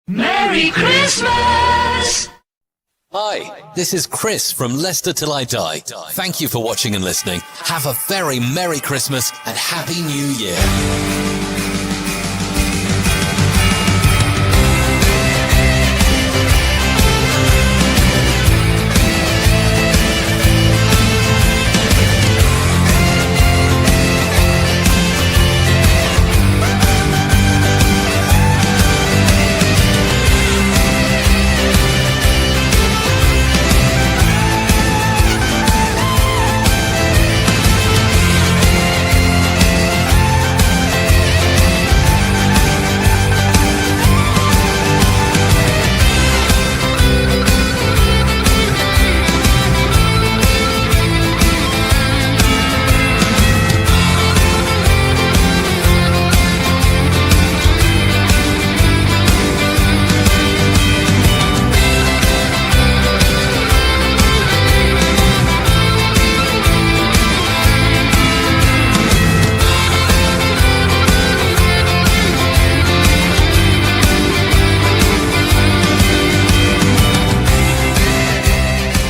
Merry Christmas! Hi, this is Chris from Leicester Till I Die. Thank you for watching and listening. Have a very Merry Christmas and Happy New Year.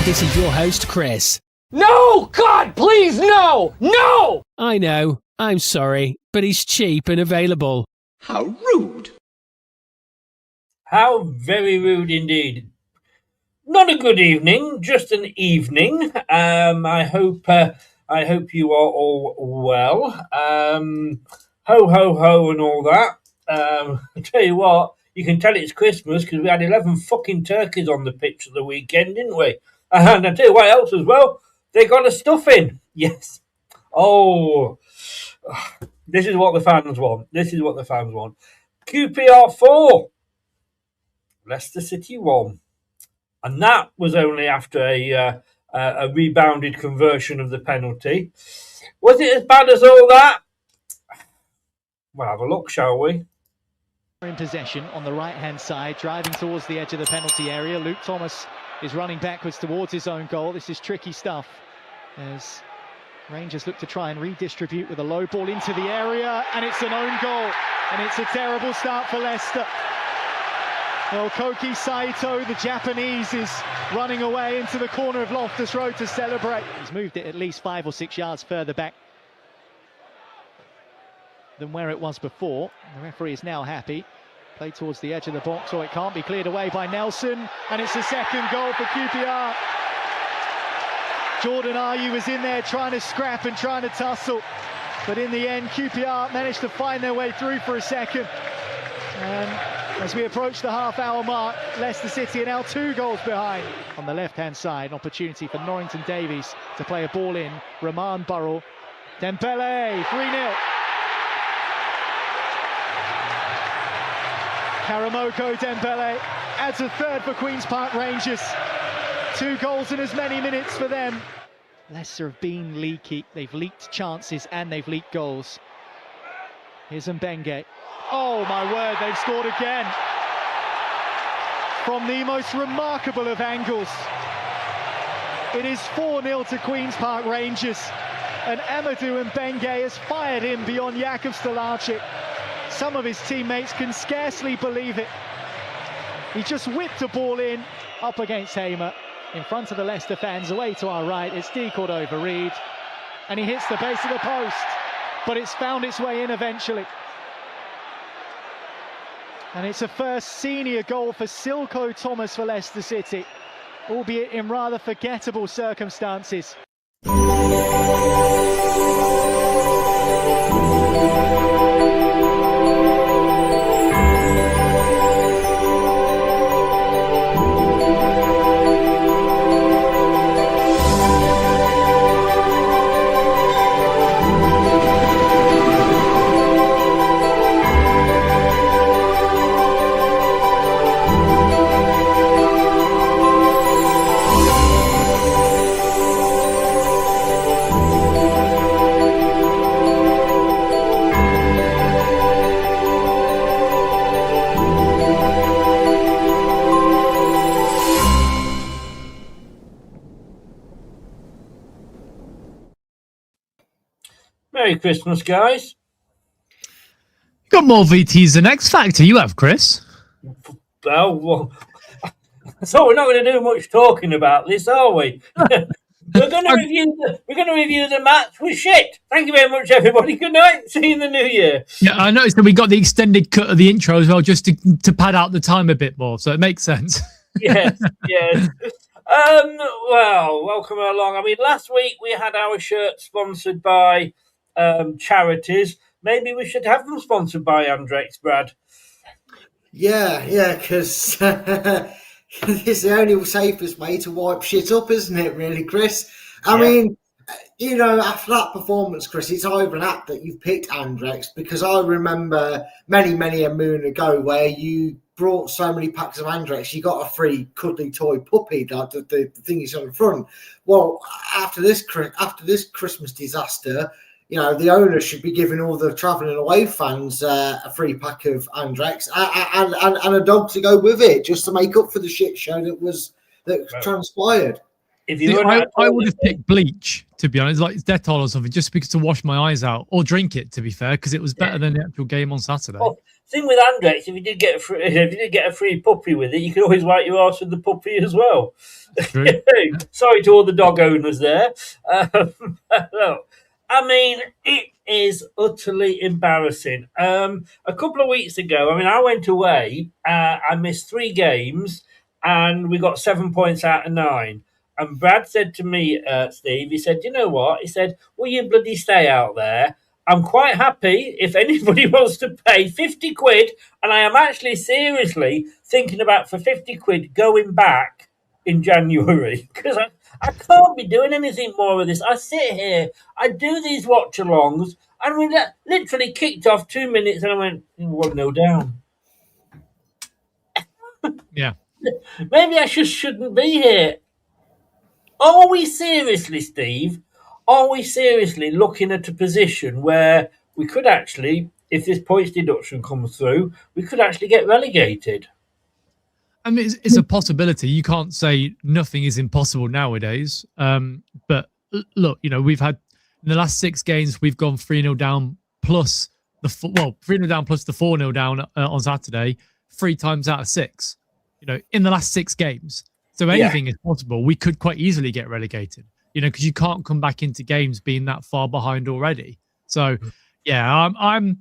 This is your host, Chris. No! God, please, no! No! I know, I'm sorry, but he's cheap and available. How rude! How very rude indeed. Not a good evening, just an evening. I hope you are all well. Ho ho ho and all that. I tell you what, you can tell it's Christmas because we had 11 fucking turkeys on the pitch of the weekend, didn't we? And I tell you what else as well, they got a stuffing. Yes. Oh, this is what the fans want. This is what the fans want. QPR 4, Leicester City 1. And that was only after a rebounded conversion of the penalty. Was it as bad as all that? We'll have a look, shall we? In possession on the right-hand side, driving towards the edge of the penalty area. Luke Thomas is running backwards towards his own goal. This is tricky stuff as Rangers look to try and redistribute with a low ball into the area, and it's an own goal, and it's a terrible start for Leicester. Well, Koki Saito, the Japanese, is running away into the corner of Loftus Road to celebrate. He's moved it at least 5 or 6 yards further back than where it was before. The referee is now happy. Played towards the edge of the box, or it can't be cleared away by Nelson, and it's the second goal for QPR. Jordan Ayew was in there trying to scrap and trying to tussle, but in the end QPR managed to find their way through for a second. And as we approach the half-hour mark, Leicester City are now 2 goals behind. On the left-hand side, an opportunity for Norrington Davies to play a ball in. Rahman Burrell, Dembele, 3-0. Karamoko Dembele adds a third for Queen's Park Rangers. 2 goals in as many minutes for them. Leicester have been leaky. They've leaked chances and they've leaked goals. Here's Mbenge. Oh my word, they've scored again. From the most remarkable of angles. It is 4-0 to Queen's Park Rangers. And Amadou Mbenge has fired in beyond Jakub Stolarczyk. Some of his teammates can scarcely believe it. He just whipped a ball in, up against Hamer, in front of the Leicester fans, away to our right. It's D. Cordova-Reid, and he hits the base of the post, but it's found its way in eventually. And it's a first senior goal for Silko Thomas for Leicester City, albeit in rather forgettable circumstances. Merry Christmas, guys. Got more VTs than X Factor, you have, Chris. Well, so we're not going to do much talking about this, are we? We're going to review the match with shit. Thank you very much, everybody. Good night. See you in the new year. Yeah, I noticed that we got the extended cut of the intro as well, just to pad out the time a bit more, so it makes sense. Yes. Well, welcome along. I mean, last week we had our shirt sponsored by charities. Maybe we should have them sponsored by Andrex, Brad. Yeah, because it's the only safest way to wipe shit up, isn't it, really, Chris? I mean, after that performance, Chris, it's over and apt that you've picked Andrex, because I remember many a moon ago where you brought so many packs of Andrex, you got a free cuddly toy puppy, like the thing is on the front. Well, after this Christmas disaster, the owner should be giving all the travelling away fans a free pack of Andrex and a dog to go with it, just to make up for the shit show that transpired. I would have picked bleach, to be honest, like Dettol or something, just because to wash my eyes out, or drink it, to be fair, because it was better than the actual game on Saturday. Well, thing with Andrex, if you did get a free puppy with it, you could always wipe your arse with the puppy as well. True. Sorry to all the dog owners there. I mean, it is utterly embarrassing. A couple of weeks ago, I went away. I missed 3 games, and we got 7 points out of 9. And Brad said to me, Steve, he said, you know what? He said, will you bloody stay out there? I'm quite happy if anybody wants to pay 50 quid. And I am actually seriously thinking about, for 50 quid, going back in January. Because I can't be doing anything more of this. I sit here, I do these watch-alongs, and we literally kicked off 2 minutes, and I went, 1-0 down. Yeah. Maybe I just shouldn't be here. Are we seriously, Steve? Are we seriously looking at a position where we could actually, if this points deduction comes through, we could actually get relegated? I mean, it's a possibility. You can't say nothing is impossible nowadays. But look, we've had in the last 6 games, we've gone 3-0 down plus 3-0 down plus the 4-0 down on Saturday, 3 times out of 6. In the last 6 games. So anything is possible. We could quite easily get relegated, because you can't come back into games being that far behind already. So, yeah, I'm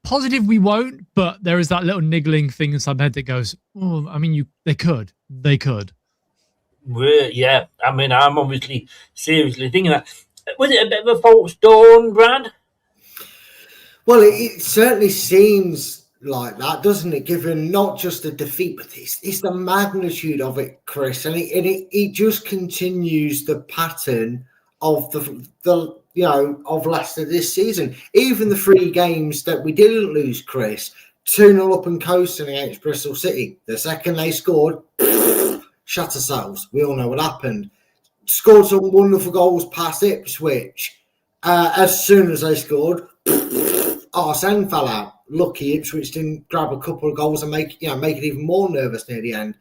positive we won't, but there is that little niggling thing inside my head that goes, oh, I mean, they could. Yeah, I'm obviously seriously thinking that. Was it a bit of a false dawn, Brad? Well, it certainly seems like that, doesn't it? Given not just the defeat, but it's the magnitude of it, Chris, and it just continues the pattern of of Leicester this season. Even the 3 games that we didn't lose, Chris, 2-0 up and coasting against Bristol City. The second they scored, shut ourselves. We all know what happened. Scored some wonderful goals past Ipswich. As soon as they scored, Arsene fell out. Lucky Ipswich didn't grab a couple of goals and make it even more nervous near the end.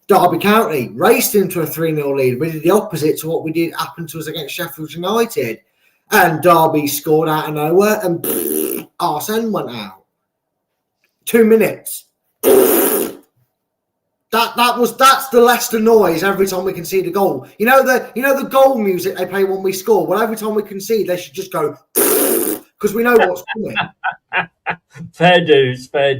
Derby County raced into a 3-0 lead. We did the opposite to what happened to us against Sheffield United. And Derby scored out of nowhere and Arsene went out. 2 minutes. That's the Leicester noise every time we concede a goal. The goal music they play when we score. Well, every time we concede, they should just go because we know what's coming. Fair dues. I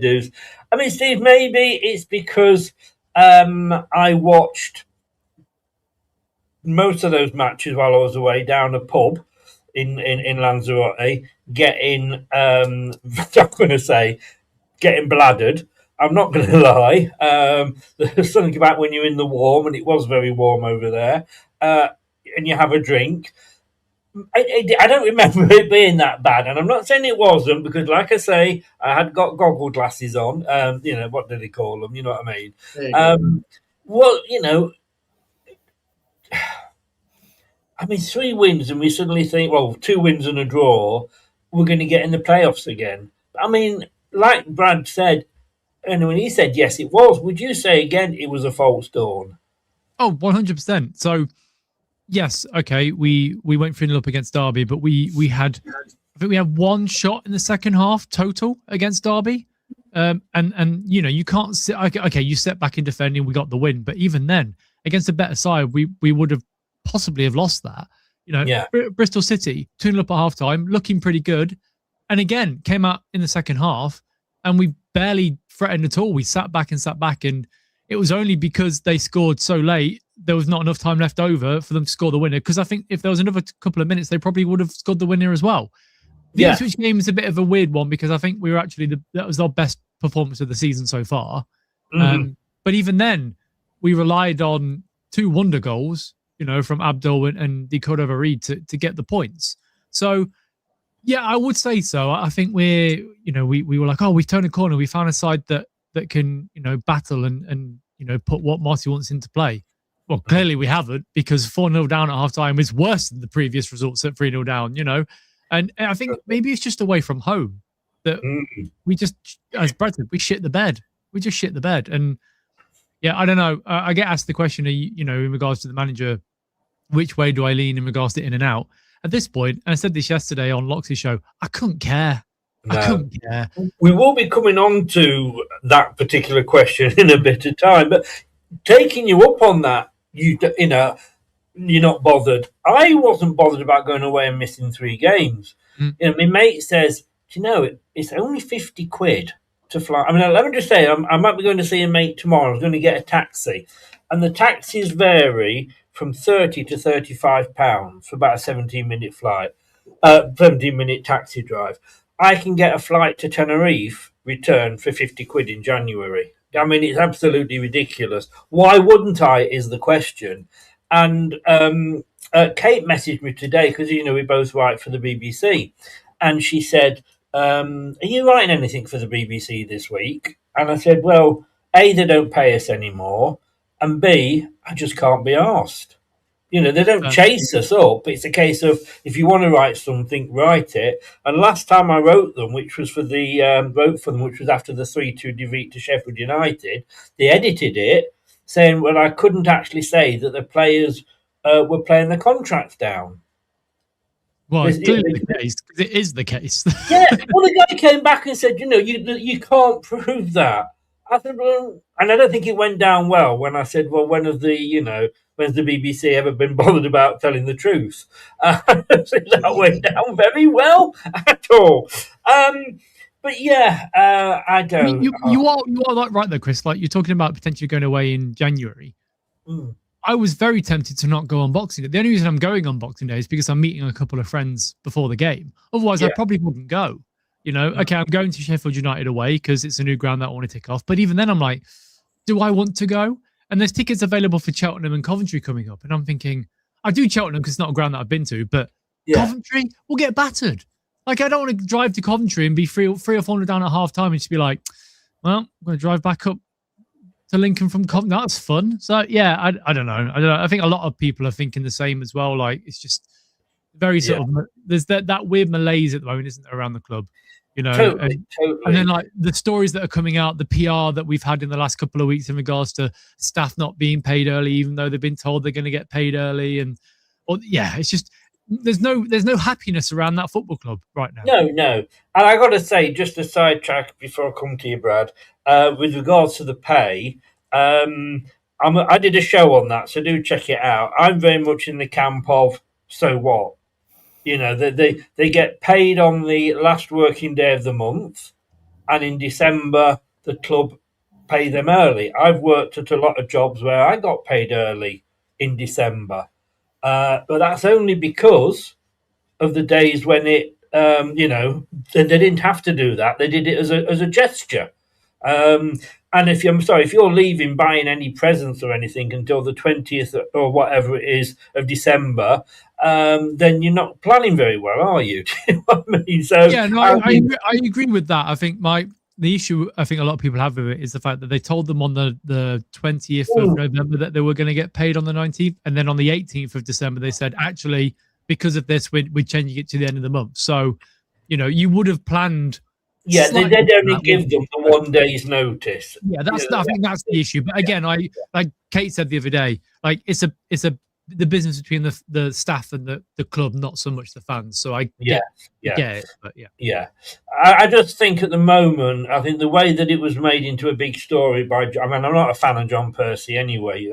mean, Steve, maybe it's because I watched most of those matches while I was away down a pub in Lanzarote, getting bladdered. I'm not going to lie. There's something about when you're in the warm, and it was very warm over there, and you have a drink. I don't remember it being that bad, and I'm not saying it wasn't, because, like I say, I had got goggle glasses on. What do they call them? You know what I mean? Well, 3 wins, and we suddenly think, 2 wins and a draw, we're going to get in the playoffs again. I mean, like Brad said, and when he said yes, it was. Would you say again it was a false dawn? Oh, 100%. So, yes, okay, we went 3-0 up against Derby, but we had 1 shot in the second half total against Derby. And you can't sit. Okay, you step back in defending, we got the win, but even then, against a better side, we would have possibly have lost that. Bristol City 2-0 up at half time, looking pretty good, and again came out in the second half, and we barely threatened at all. We sat back, and it was only because they scored so late. There was not enough time left over for them to score the winner. Because I think if there was another couple of minutes, they probably would have scored the winner as well. The Ipswich game is a bit of a weird one because I think we were actually that was our best performance of the season so far. But even then, we relied on 2 wonder goals, from Abdul and the Cordova-Reid to get the points. So, yeah, I would say so. I think we were like, we've turned a corner. We found a side that can, battle and put what Marty wants into play. Well, clearly we haven't, because 4-0 down at half time is worse than the previous results at 3-0 down, And I think maybe it's just away from home that we just, as Brad said, we shit the bed. We just shit the bed. And yeah, I don't know. I get asked the question, in regards to the manager, which way do I lean in regards to in and out? At this point, and I said this yesterday on Loxley's show, I couldn't care. No. I couldn't care. We will be coming on to that particular question in a bit of time, but taking you up on that, you're not bothered. I wasn't bothered about going away and missing 3 games. My mate says, it's only 50 quid to fly. I mean, let me just say, I might be going to see a mate tomorrow. I was going to get a taxi, and the taxis vary from 30 to 35 pounds for about a 17-minute flight, 17-minute taxi drive. I can get a flight to Tenerife return for 50 quid in January. I mean, it's absolutely ridiculous. Why wouldn't I, is the question. And Kate messaged me today because, we both write for the BBC. And she said, are you writing anything for the BBC this week? And I said, well, A, they don't pay us anymore. And B, I just can't be arsed. They don't chase us up. It's a case of, if you want to write something, write it. And last time I wrote them, which was which was after the 3-2 defeat to Sheffield United, they edited it, saying, well, I couldn't actually say that the players were playing the contracts down. Well, it's clearly the case, because it is the case. Yeah, well, the guy came back and said, you can't prove that. I said, well, and I don't think it went down well when I said, well, when's the BBC ever been bothered about telling the truth? That went down very well at all. But yeah, I don't. I mean, you are like right though, Chris. Like, you're talking about potentially going away in January. I was very tempted to not go on Boxing Day. The only reason I'm going on Boxing Day is because I'm meeting a couple of friends before the game. Otherwise, I probably wouldn't go. Okay, I'm going to Sheffield United away because it's a new ground that I want to tick off. But even then, I'm like, do I want to go? And there's tickets available for Cheltenham and Coventry coming up. And I'm thinking, I do Cheltenham because it's not a ground that I've been to, but Coventry will get battered. Like, I don't want to drive to Coventry and be 300 or 400 down at half time and just be like, well, I'm going to drive back up to Lincoln from Coventry. That's fun. So, yeah, I don't know. I think a lot of people are thinking the same as well. Like, it's just very sort of, there's that weird malaise at the moment, isn't there, around the club? Totally. And then like the stories that are coming out, the PR that we've had in the last couple of weeks in regards to staff not being paid early, even though they've been told they're going to get paid early, it's just there's no happiness around that football club right now. No, and I got to say, just a sidetrack before I come to you, Brad, with regards to the pay. I did a show on that, so do check it out. I'm very much in the camp of, so what? They get paid on the last working day of the month, and in December, the club pay them early. I've worked at a lot of jobs where I got paid early in December, but that's only because of the days when they didn't have to do that. They did it as a gesture. And if you're leaving buying any presents or anything until the 20th or whatever it is of December, then you're not planning very well, are you? Do you know what I mean? So yeah, no, I agree with that. I think the issue I think a lot of people have with it is the fact that they told them on the 20th of November that they were going to get paid on the 19th, and then on the 18th of December they said, actually, because of this, we're changing it to the end of the month. So, you would have planned. Yeah, they did only give them the 1 day's notice. Yeah, I think that's the issue. But again, like Kate said the other day, like it's a the business between the staff and the club, not so much the fans. So I Yeah, get it, but yeah. Yeah, I just think at the moment, I think the way that it was made into a big story by, I mean, I'm not a fan of John Percy anyway,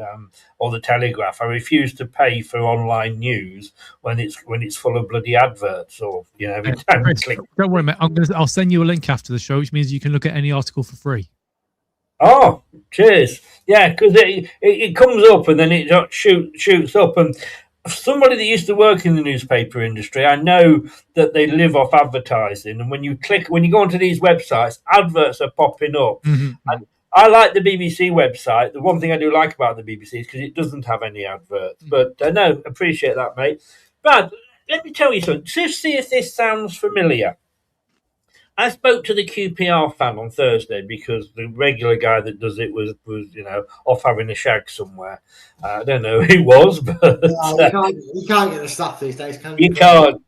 or the Telegraph. I refuse to pay for online news when it's full of bloody adverts, or every time you Chris, click. don't worry, mate. I'll send you a link after the show, which means you can look at any article for free. Oh, cheers! Yeah, because it comes up and then it just shoots up, and somebody that used to work in the newspaper industry, I know that they live off advertising. And when you go onto these websites, adverts are popping up. Mm-hmm. And I like the BBC website. The one thing I do like about the BBC is because it doesn't have any adverts. But no, appreciate that, mate. But let me tell you something. Just see if this sounds familiar. I spoke to the QPR fan on Thursday because the regular guy that does it was off having a shag somewhere. I don't know who he was, but you can't get the stuff these days, can you?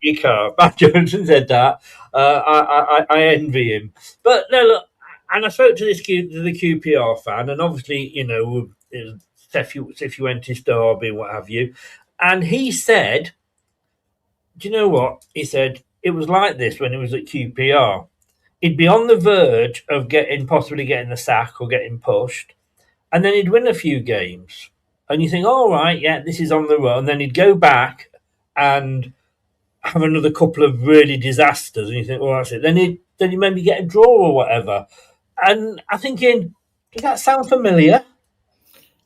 You can't. Matt Johnson said that. I envy him. But no, look, and I spoke to the QPR fan, and obviously, Cifuentes Derby and what have you, and he said, "Do you know what?" He said it was like this when he was at QPR. He'd be on the verge of possibly getting the sack or getting pushed, and then he'd win a few games. And you think, all right, yeah, this is on the run. And then he'd go back and have another couple of really disasters, and you think, well, that's it. Then he'd maybe get a draw or whatever. And I'm thinking, does that sound familiar?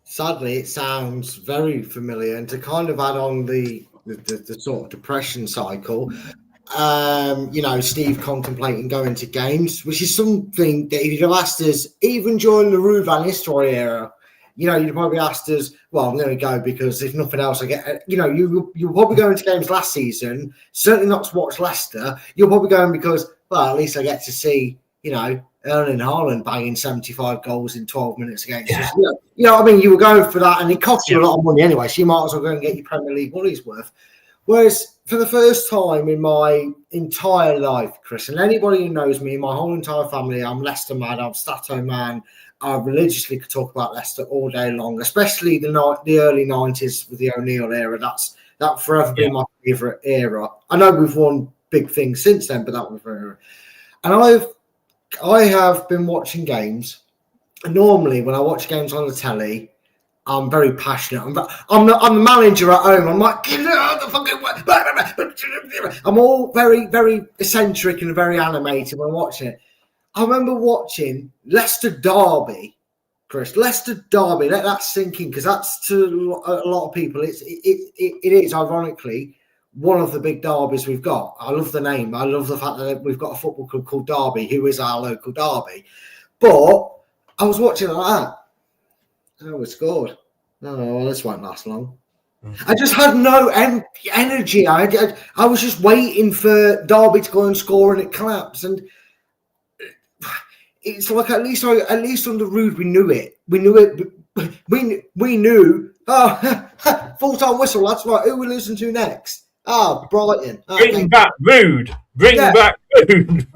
Sadly, it sounds very familiar. And to kind of add on the sort of depression cycle, Steve contemplating going to games, which is something that if you'd have asked us, even during the Ruud van Nistelrooy era, you'd probably asked us, well, I'm going to go because if nothing else, I get, you're probably going to games last season, certainly not to watch Leicester. You're probably going because, well, at least I get to see, Erling Haaland banging 75 goals in 12 minutes against us. I mean, you were going for that and it cost you a lot of money anyway, so you might as well go and get your Premier League money's worth. Whereas for the first time in my entire life, Chris, and anybody who knows me, my whole entire family, I'm Leicester mad, I'm Stato man. I religiously could talk about Leicester all day long, especially the early 90s with the O'Neill era. That forever been my favourite era. I know we've won big things since then, but that was very. And I have been watching games. And normally, when I watch games on the telly, I'm very passionate. I'm the manager at home. I'm like, get out the fucking way. I'm all very, very eccentric and very animated when I'm watching it. I remember watching Leicester Derby, Chris. Leicester Derby. Let that sink in, because that's to a lot of people. It is ironically one of the big derbies we've got. I love the name. I love the fact that we've got a football club called Derby, who is our local derby. But I was watching like that. Oh, we scored. No, well, this won't last long. I just had no energy. I was just waiting for Derby to go and score, and it collapsed. And it's like at least under Ruud we knew it. We knew it. We knew. Oh, full-time whistle. That's right. Who we listen to next? Brighton. Bring back Ruud. Bring back Ruud.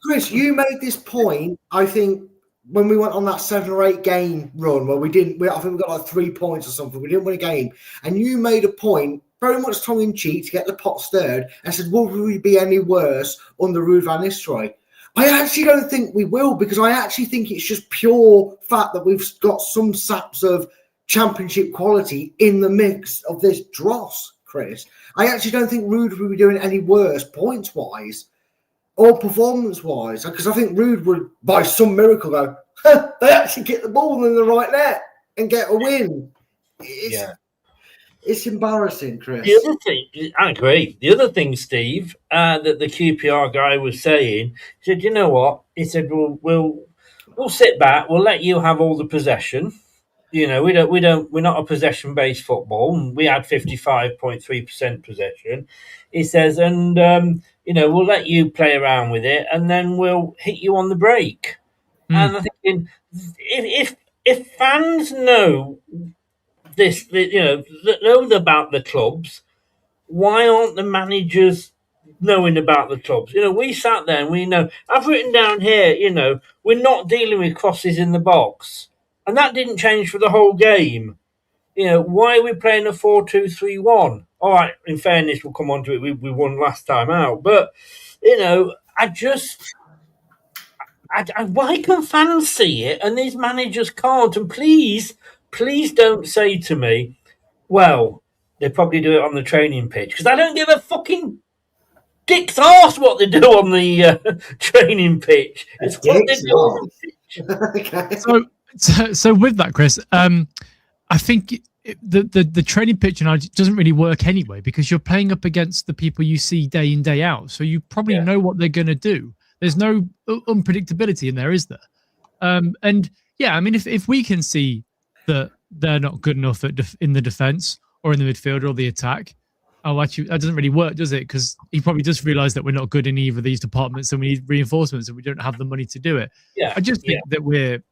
Chris, you made this point. I think when we went on that 7 or 8 game run where I think we got like 3 points or something. We didn't win a game, and you made a point, very much tongue in cheek, to get the pot stirred, and said, "Will we be any worse under Ruud van Nistelrooy?" I actually don't think we will, because I actually think it's just pure fact that we've got some saps of championship quality in the mix of this dross, Chris. I actually don't think Ruud will be doing any worse points-wise or performance-wise, because I think Ruud would, by some miracle, go, they actually get the ball in the right net and get a win. It's embarrassing, Chris. The other thing, I agree. The other thing, Steve, that the QPR guy was saying, he said, "You know what?" He said, "We'll sit back. We'll let you have all the possession. We're not a possession-based football. We had 55.3% possession." He says, "And we'll let you play around with it, and then we'll hit you on the break." And I'm thinking, if fans know this, know about the clubs, why aren't the managers knowing about the clubs? We sat there and we know. I've written down here, we're not dealing with crosses in the box, and that didn't change for the whole game. why are we playing a 4-2-3-1? All right, in fairness, we'll come on to it. We won last time out. But, why can fans see it and these managers can't? And please don't say to me, well, they probably do it on the training pitch. Because I don't give a fucking dick's arse what they do on the training pitch. It's what they do on the pitch. Okay. So with that, Chris, I think the training pitch doesn't really work anyway, because you're playing up against the people you see day in, day out. So you probably know what they're going to do. There's no unpredictability in there, is there? And yeah, I mean, if we can see that they're not good enough in the defense or in the midfield or the attack, actually, that doesn't really work, does it? Because he probably just realised that we're not good in either of these departments and we need reinforcements and we don't have the money to do it. Yeah, I just think that we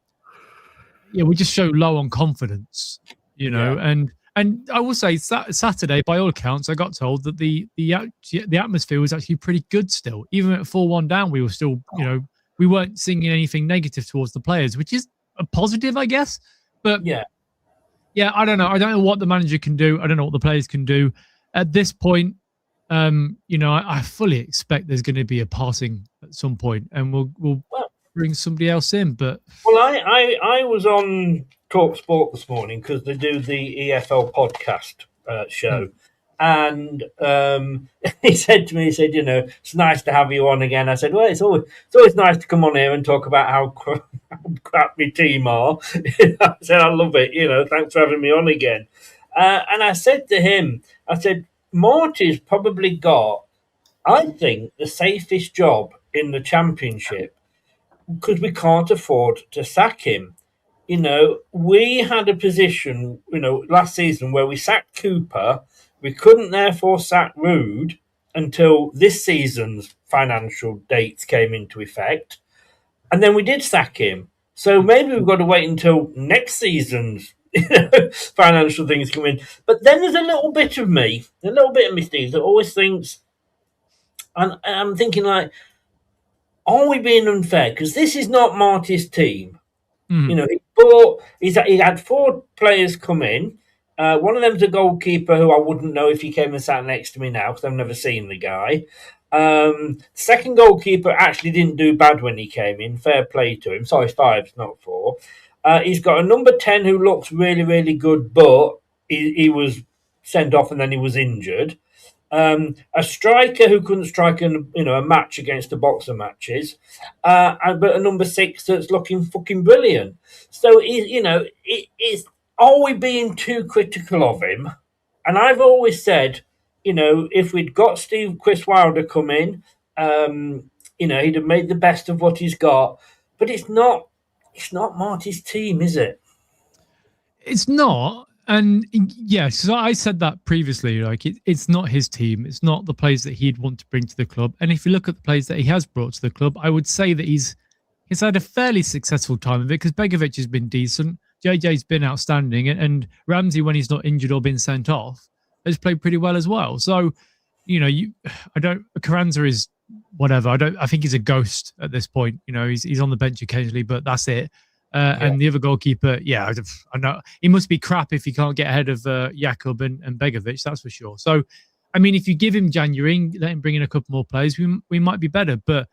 just show low on confidence, and I will say Saturday, by all accounts, I got told that the atmosphere was actually pretty good still. Even at 4-1 down, we were still, we weren't singing anything negative towards the players, which is a positive, I guess. But yeah, I don't know. I don't know what the manager can do. I don't know what the players can do. At this point, I fully expect there's going to be a passing at some point, and we'll bring somebody else in. But I was on Talk Sport this morning because they do the EFL podcast show, and he said to me, it's nice to have you on again. I said, well, it's always nice to come on here and talk about how crap my team are. I said, I love it. Thanks for having me on again. And I said to him, Marty's probably got, I think, the safest job in the Championship because we can't afford to sack him. We had a position, last season where we sacked Cooper. We couldn't therefore sack Rood until this season's financial dates came into effect. And then we did sack him. So maybe we've got to wait until next season's financial things come in. But then there's a little bit of me, Steve, that always thinks, and I'm thinking are we being unfair? Because this is not Marty's team. He had 4 players come in. One of them's a goalkeeper who I wouldn't know if he came and sat next to me now because I've never seen the guy. Second goalkeeper actually didn't do bad when he came in. Fair play to him. Sorry, 5's not 4. He's got a number 10 who looks really, really good, but he was sent off and then he was injured. A striker who couldn't strike a match against the boxer matches, but a number 6 that's looking fucking brilliant. So are we being too critical of him? And I've always said, if we'd got Chris Wilder come in, he'd have made the best of what he's got. But it's not Marty's team, is it? it's not. And yes, so I said that previously, it's not his team. It's not the players that he'd want to bring to the club. And if you look at the players that he has brought to the club, I would say that he's had a fairly successful time of it because Begovic has been decent. JJ's been outstanding. And Ramsey, when he's not injured or been sent off, has played pretty well as well. So, Carranza is whatever. I think he's a ghost at this point. He's on the bench occasionally, but that's it. And the other goalkeeper, I know he must be crap if he can't get ahead of Jakub and Begovic, that's for sure. So, I mean, if you give him January, let him bring in a couple more players, we might be better. But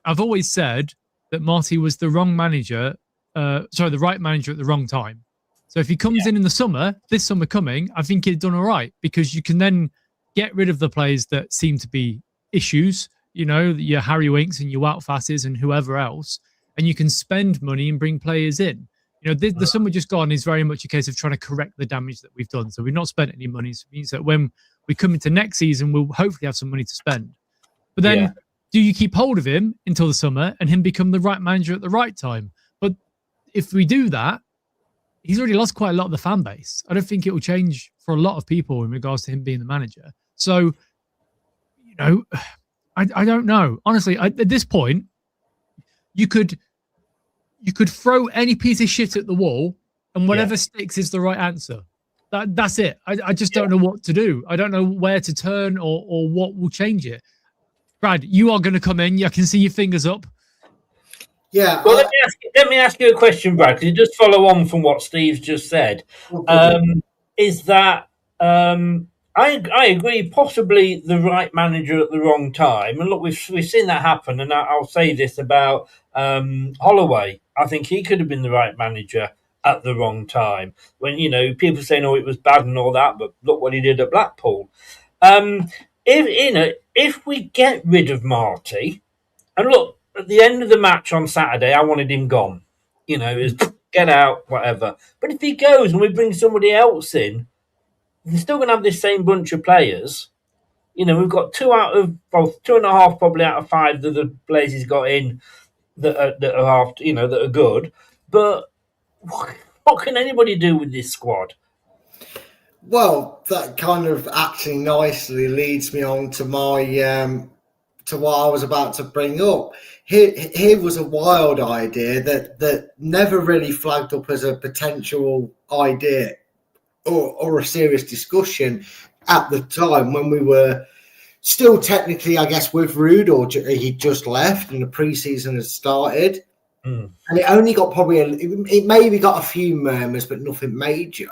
I've always said that Marty was the right manager at the wrong time. So if he comes in the summer, this summer coming, I think he'd done all right because you can then get rid of the players that seem to be issues, your Harry Winks and your Wout Fasses and whoever else. And you can spend money and bring players in. The summer just gone is very much a case of trying to correct the damage that we've done. So we've not spent any money. So it means that when we come into next season, we'll hopefully have some money to spend. But then do you keep hold of him until the summer and him become the right manager at the right time? But if we do that, he's already lost quite a lot of the fan base. I don't think it will change for a lot of people in regards to him being the manager. So, I don't know. Honestly, at this point, you could throw any piece of shit at the wall and whatever sticks is the right answer. That's it. I just don't know what to do. I don't know where to turn or what will change it. Brad, you are going to come in. I can see your fingers up. Yeah. Well, let me ask you a question, Brad, because it does follow on from what Steve's just said. is that I agree, possibly the right manager at the wrong time. And look, we've seen that happen. And I'll say this about Holloway. I think he could have been the right manager at the wrong time. When, people saying, "Oh, it was bad" and all that, but look what he did at Blackpool. If we get rid of Marty, and look, at the end of the match on Saturday, I wanted him gone. It was get out, whatever. But if he goes and we bring somebody else in, they're still going to have this same bunch of players. We've got 2.5 probably out of 5 that the Blazes got in that are good. But what can anybody do with this squad? Well, that kind of actually nicely leads me on to my to what I was about to bring up. Here was a wild idea that never really flagged up as a potential idea or a serious discussion at the time when we were still technically, I guess, with Rude, or he'd just left and the pre-season had started. And it only got it maybe got a few murmurs, but nothing major.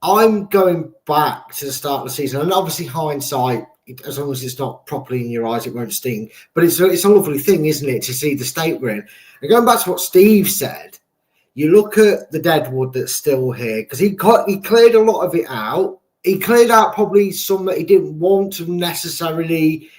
I'm going back to the start of the season, and obviously hindsight, as long as it's not properly in your eyes, it won't sting. But it's a lovely thing, isn't it, to see the state we're in. And going back to what Steve said, you look at the deadwood that's still here, because he cleared a lot of it out. He cleared out probably some that he didn't want to necessarily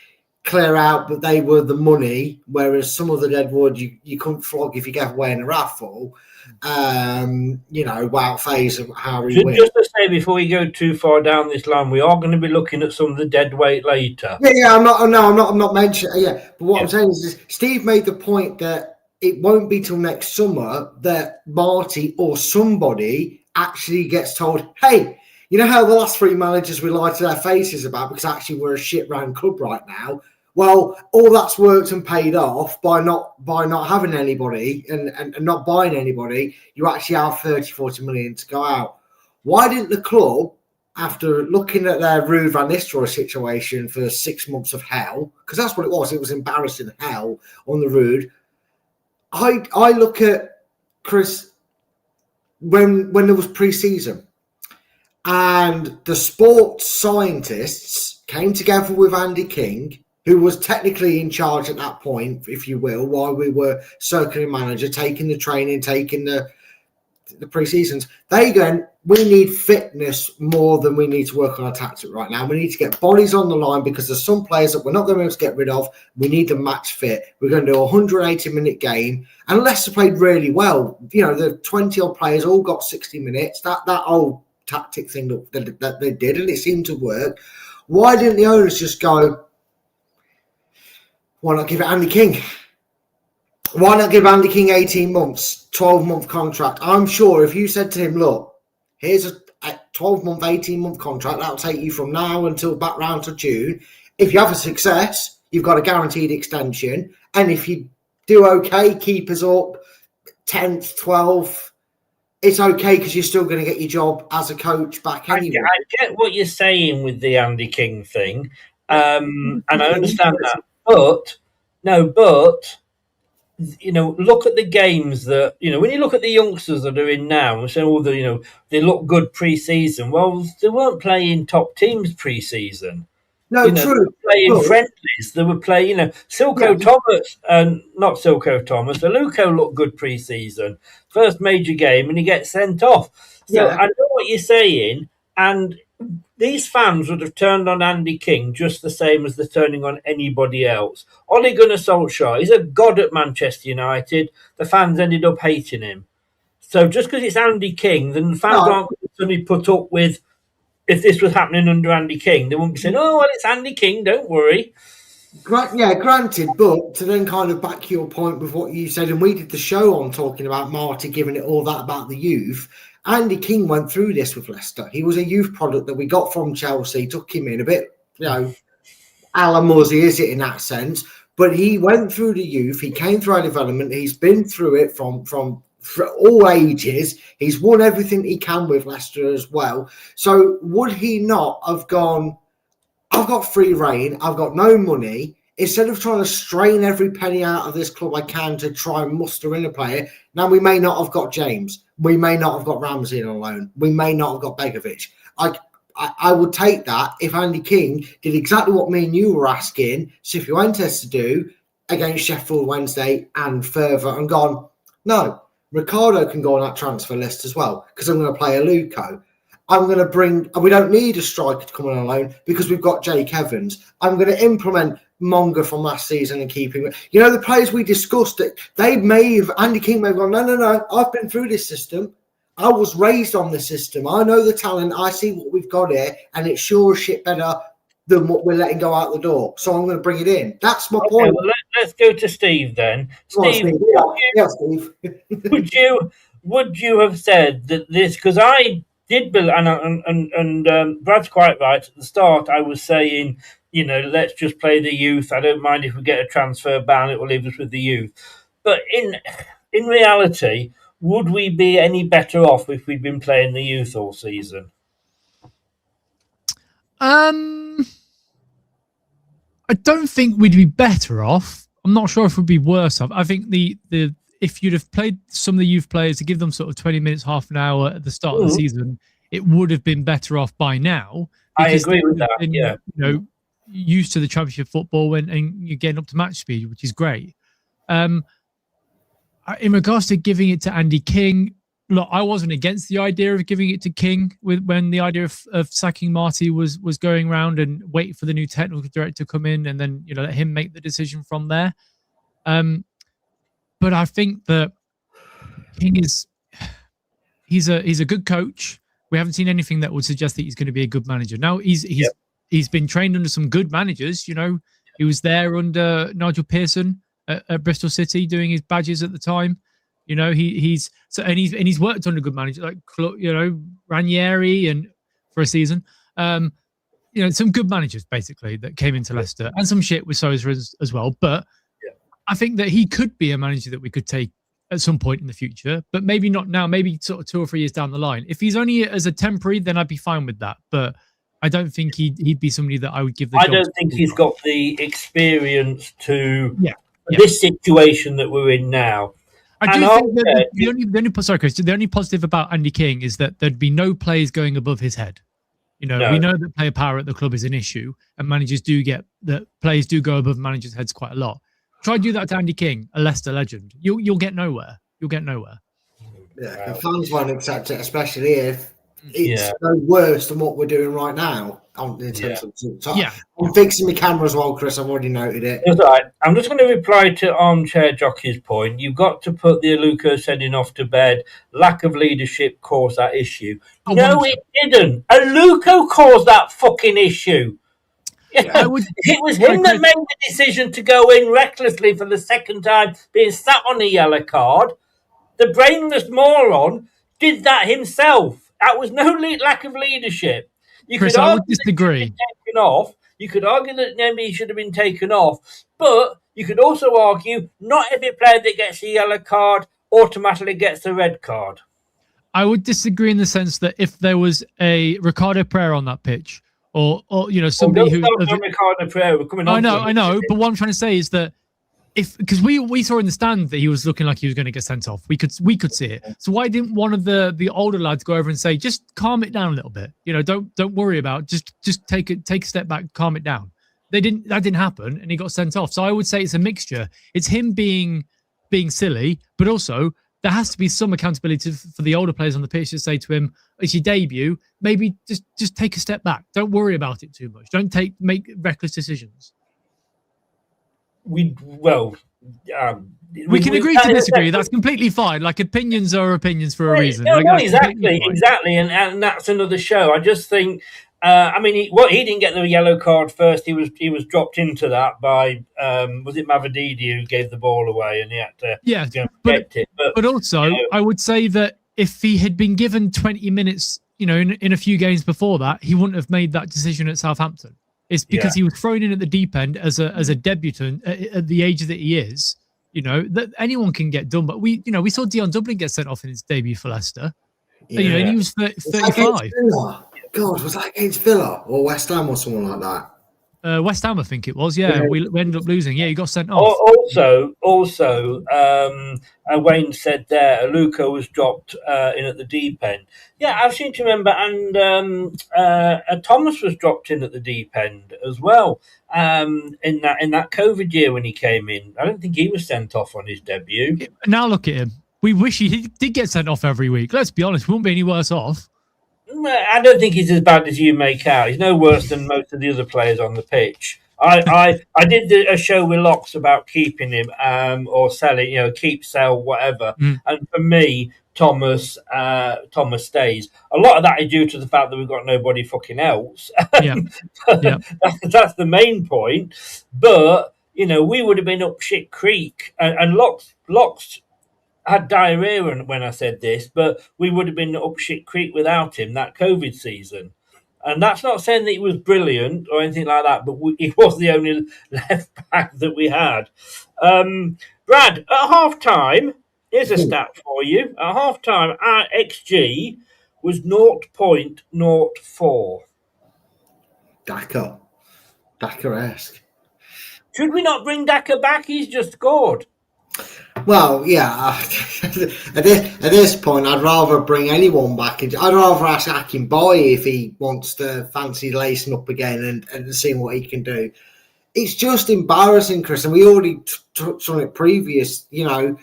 clear out, but they were the money, whereas some of the deadwood you couldn't flog if you gave away in a raffle. Wow phase of how he wins. Just to say, before we go too far down this line, we are going to be looking at some of the dead weight later. I'm not mentioning. Yeah, but what I'm saying is, Steve made the point that it won't be till next summer that Marty or somebody actually gets told, "Hey, you know how the last 3 managers we lied to their faces about because actually we're a shit round club right now." Well, all that's worked and paid off by not having anybody and not buying anybody. You actually have 30-40 million to go out. Why didn't the club, after looking at their Ruud van Nistelrooy situation for 6 months of hell, because that's what it was embarrassing hell on the Ruud. I look at Chris when there was pre-season and the sports scientists came together with Andy King, who was technically in charge at that point, if you will, while we were circling manager, taking the training, taking the pre-seasons. They go, we need fitness more than we need to work on our tactic right now. We need to get bodies on the line because there's some players that we're not going to be able to get rid of. We need them match fit. We're going to do a 180-minute game. And Leicester played really well. The 20-odd players all got 60 minutes. That old tactic thing that they did, and it seemed to work. Why didn't the owners just go, why not give it Andy King? Why not give Andy King 18 months, 12-month contract? I'm sure if you said to him, look, here's a 12-month, 18-month contract, that'll take you from now until back round to June. If you have a success, you've got a guaranteed extension. And if you do okay, keep us up 10th, 12th, it's okay because you're still going to get your job as a coach back anyway. I get what you're saying with the Andy King thing, and I understand that. But look at the games that, when you look at the youngsters that are in now and say, they look good pre-season. Well, they weren't playing top teams pre-season. No, true. They were playing friendlies. They were playing, Thomas, not Silko Thomas, Aluko looked good pre-season. First major game, and he gets sent off. So I know what you're saying, and these fans would have turned on Andy King just the same as they're turning on anybody else. Ole Gunnar Solskjaer, he's a god at Manchester United. The fans ended up hating him. So just because it's Andy King, then the fans aren't going to suddenly put up with, if this was happening under Andy King, they wouldn't be saying, oh, well, it's Andy King, don't worry. Granted, but to then kind of back your point with what you said, and we did the show on talking about Marty giving it all that about the youth. Andy King went through this with Leicester. He was a youth product that we got from Chelsea, took him in a bit, a la Muzzy, is it in that sense? But he went through the youth. He came through our development. He's been through it from all ages. He's won everything he can with Leicester as well. So would he not have gone, I've got free reign, I've got no money. instead of trying to strain every penny out of this club I can to try and muster in a player, now we may not have got James. We may not have got Ramsey on loan. We may not have got Begovic. I would take that if Andy King did exactly what me and you were asking Cifuentes to do against Sheffield Wednesday and further and gone, no, Ricardo can go on that transfer list as well because I'm going to play a Luco. I'm going to bring, we don't need a striker to come on loan because we've got Jake Evans. I'm going to implement Monga from last season and keep him. You know, the players we discussed, that Andy King may have gone, no, I've been through this system. I was raised on the system. I know the talent. I see what we've got here, and it's sure as shit better than what we're letting go out the door. So I'm going to bring it in. That's my point. Well, let's go to Steve then. Steve, Steve. would you have said that this? Because I did, and Brad's quite right. At the start, I was saying, you know, let's just play the youth. I don't mind if we get a transfer ban; it will leave us with the youth. But in reality, would we be any better off if we'd been playing the youth all season? I don't think we'd be better off. I'm not sure if we'd be worse off. I think the if you'd have played some of the youth players to give them sort of 20 minutes, half an hour at the start of the season, it would have been better off by now. I agree with that. Been, yeah, you know, used to the championship football and you're getting up to match speed, which is great. In regards to giving it to Andy King, look, I wasn't against the idea of giving it to King when the idea of sacking Marty was going around and waiting for the new technical director to come in and then, you know, let him make the decision from there. But I think that King he's a good coach. We haven't seen anything that would suggest that he's going to be a good manager. Now he's been trained under some good managers. You know, he was there under Nigel Pearson at Bristol City doing his badges at the time. You know, he's worked under good managers like, you know, Ranieri and for a season. You know, some good managers basically that came into Leicester and some shit with Sousa as well. But I think that he could be a manager that we could take at some point in the future, but maybe not now, maybe sort of 2 or 3 years down the line. If he's only as a temporary, then I'd be fine with that. But I don't think he'd be somebody that I would give the job. I don't think he's got the experience to this situation that we're in now. I do think that the only positive about Andy King is that there'd be no players going above his head. You know, we know that player power at the club is an issue, and players do go above managers' heads quite a lot. Try to do that to Andy King, a Leicester legend. You'll get nowhere. You'll get nowewhere. Yeah, the fans won't accept it, especially if it's no worse than what we're doing right now. I'm fixing my camera as well, Chris. I've already noted it. That's right. I'm just going to reply to Armchair Jockey's point. You've got to put the Aluko sending off to bed. Lack of leadership caused that issue. No, it didn't. Aluko caused that fucking issue. Yeah, it was him that made the decision to go in recklessly for the second time, being sat on a yellow card. The brainless moron did that himself. That was no lack of leadership. Chris, I would disagree. You could argue that maybe he should have been taken off, but you could also argue not every player that gets a yellow card automatically gets a red card. I would disagree in the sense that if there was a Ricardo Pereira on that pitch, or you know, somebody who Ricardo Pereira coming on. I know, but what I'm trying to say is that because we saw in the stand that he was looking like he was going to get sent off. We could see it. So why didn't one of the older lads go over and say, just calm it down a little bit? You know, don't worry about it. Just take a step back, calm it down. That didn't happen, and he got sent off. So I would say it's a mixture. It's him being silly, but also there has to be some accountability for the older players on the pitch to say to him, it's your debut, maybe just take a step back. Don't worry about it too much. Don't make reckless decisions. We can agree to disagree. That's completely fine. Like, opinions are opinions for a reason. No, exactly, and that's another show. I just think, he didn't get the yellow card first. He was dropped into that by was it Mavadidi who gave the ball away, and he had to protect it. But also, I would say that if he had been given 20 minutes, you know, in a few games before that, he wouldn't have made that decision at Southampton. It's because he was thrown in at the deep end as a debutant at the age that he is. You know, that anyone can get done. But we saw Dion Dublin get sent off in his debut for Leicester. Yeah. You know, and he was 35. God, was that against Villa or West Ham or someone like that? West Ham, I think it was. Yeah, we ended up losing. Yeah, he got sent off. Also, Wayne said there, Luca was dropped in at the deep end. Yeah, I seem to remember, and Thomas was dropped in at the deep end as well. In that COVID year when he came in, I don't think he was sent off on his debut. Now look at him. We wish he did get sent off every week. Let's be honest, we wouldn't be any worse off. I don't think he's as bad as you make out. He's no worse than most of the other players on the pitch. I did a show with Locks about keeping him or selling, keep, sell, whatever. And for me, Thomas stays. A lot of that is due to the fact that we've got nobody fucking else. Yeah. That's the main point. But, we would have been up shit creek. And Locks had diarrhea when I said this, but we would have been up shit creek without him that COVID season. And that's not saying that he was brilliant or anything like that, but he was the only left back that we had. Brad, at half-time, here's a stat for you. At half-time, our XG was 0.04. Daka-esque. Should we not bring Daka back? He's just scored. Well, yeah. At this point, I'd rather bring anyone back. I'd rather ask Akin Boy if he wants to fancy lacing up again and seeing what he can do. It's just embarrassing, Chris, and we already touched on it previous. In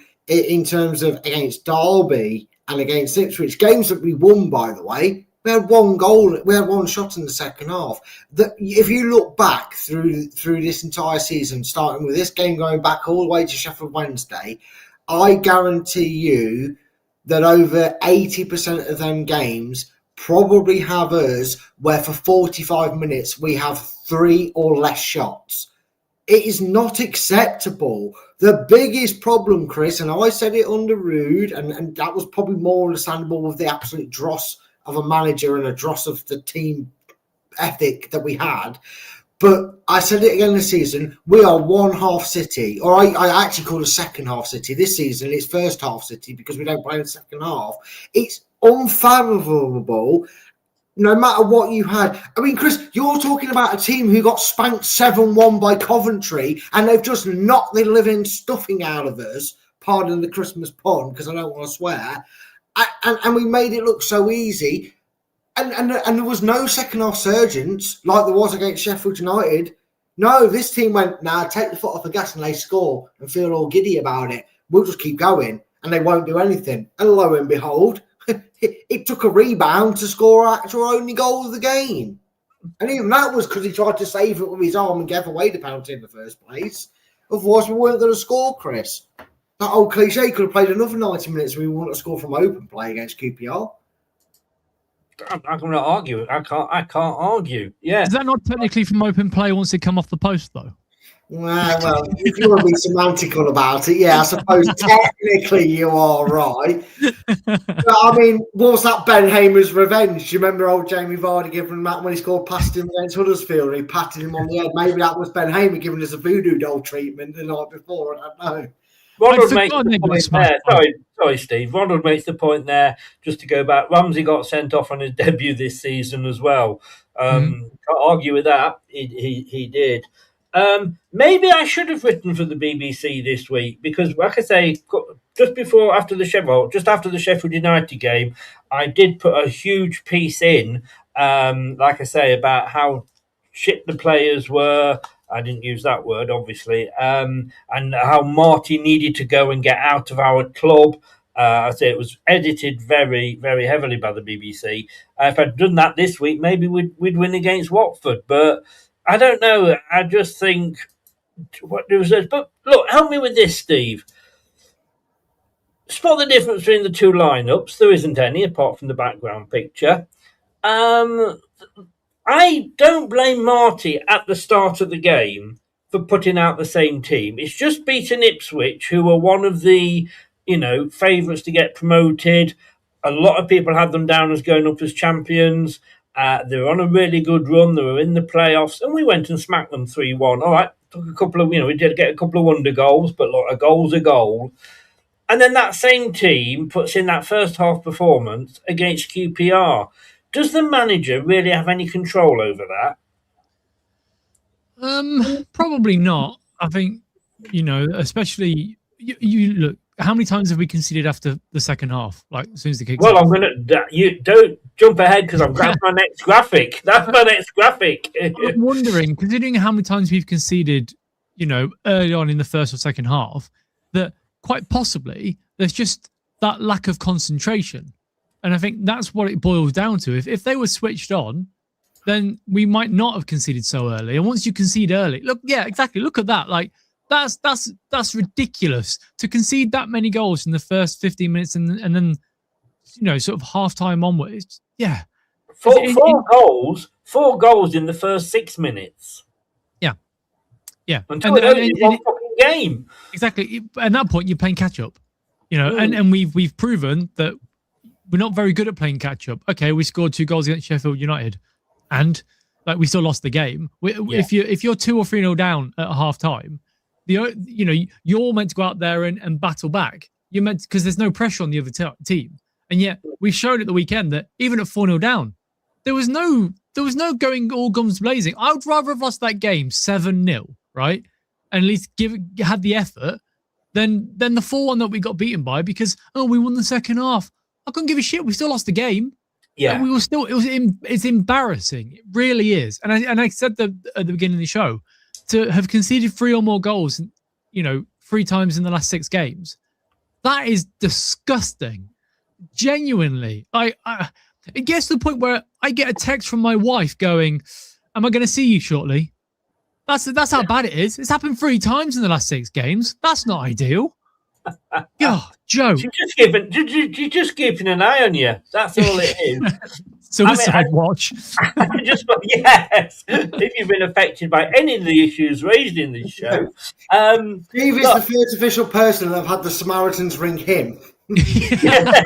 terms of against Derby and against Ipswich, games that we won, by the way. We had one goal. We had one shot in the second half. If you look back through this entire season, starting with this game going back all the way to Sheffield Wednesday, I guarantee you that over 80% of them games probably have us where for 45 minutes we have 3 or less shots. It is not acceptable. The biggest problem, Chris, and I said it under Rude, and that was probably more understandable with the absolute dross of a manager and a dross of the team ethic that we had. But I said it again this season, we are one half City, or I actually call it second half City. This season it's first half City because we don't play in the second half. It's unfathomable, no matter what you had. I mean, Chris, you're talking about a team who got spanked 7-1 by Coventry and they've just knocked the living stuffing out of us, pardon the Christmas pun because I don't want to swear, and we made it look so easy. And there was no second half surgeons like there was against Sheffield United. No, this team went, take the foot off the gas and they score and feel all giddy about it. We'll just keep going and they won't do anything. And lo and behold, it took a rebound to score our actual only goal of the game. And even that was because he tried to save it with his arm and gave away the penalty in the first place. Otherwise, we weren't going to score, Chris. That old cliche could have played another 90 minutes if we wanted to score from open play against QPR. I'm not going to argue. I can't argue. Yeah. Is that not technically from open play once it come off the post, though? Well, if you want to be semantical about it, yeah, I suppose technically you are right. But I mean, what was that Ben Hamer's revenge? Do you remember old Jamie Vardy giving him that when he scored past him against Huddersfield? He patted him on the head. Maybe that was Ben Hamer giving us a voodoo doll treatment the night before. I don't know. Ronald makes the point there. Sorry, Steve. Ronald makes the point there. Just to go back, Ramsey got sent off on his debut this season as well. Can't argue with that. He did. Maybe I should have written for the BBC this week because, like I say, just after the Sheffield United game, I did put a huge piece in, like I say, about how shit the players were. I didn't use that word, obviously, and how Marty needed to go and get out of our club. I say it was edited very, very heavily by the BBC. If I'd done that this week, maybe we'd win against Watford. But I don't know. I just think what there was. But look, help me with this, Steve. Spot the difference between the two lineups. There isn't any apart from the background picture. I don't blame Marty at the start of the game for putting out the same team. It's just beaten Ipswich, who were one of the, favourites to get promoted. A lot of people had them down as going up as champions. They were on a really good run. They were in the playoffs, and we went and smacked them 3-1. All right, took a couple of, we did get a couple of wonder goals, but look, a goal's a goal. And then that same team puts in that first half performance against QPR. Does the manager really have any control over that? Probably not. I think, especially you look. How many times have we conceded after the second half? Like as soon as the kicks Well, off? I'm gonna. You don't jump ahead because that's my next graphic. That's my next graphic. I'm wondering, considering how many times we've conceded, early on in the first or second half, that quite possibly there's just that lack of concentration. And I think that's what it boils down to. If they were switched on, then we might not have conceded so early. And once you concede early, look at that. Like that's ridiculous to concede that many goals in the first 15 minutes and then sort of half time onwards. Yeah. Four goals in the first 6 minutes. Yeah. Until it only one fucking game. Exactly. At that point, you're playing catch up. And we've proven that we're not very good at playing catch up. Okay, we scored 2 goals against Sheffield United, and we still lost the game. If you're 2 or 3-0 down at half time, you're meant to go out there and battle back. You're meant because there's no pressure on the other team, and yet we showed at the weekend that even at 4-0 down, there was no going all guns blazing. I would rather have lost that game 7-0, right, and at least had the effort than the 4-1 that we got beaten by because we won the second half. I couldn't give a shit. We still lost the game. Yeah, and we were still. It's embarrassing. It really is. And I said at the beginning of the show, to have conceded 3 or more goals, 3 times in the last 6 games, that is disgusting. Genuinely, it gets to the point where I get a text from my wife going, "Am I going to see you shortly?" That's how bad it is. It's happened 3 times in the last 6 games. That's not ideal. Yeah, Joe. She's just keeping an eye on you. That's all it is. Suicide watch. Yes. If you've been affected by any of the issues raised in this show, Steve is the first official person that have had the Samaritans ring him. Yes.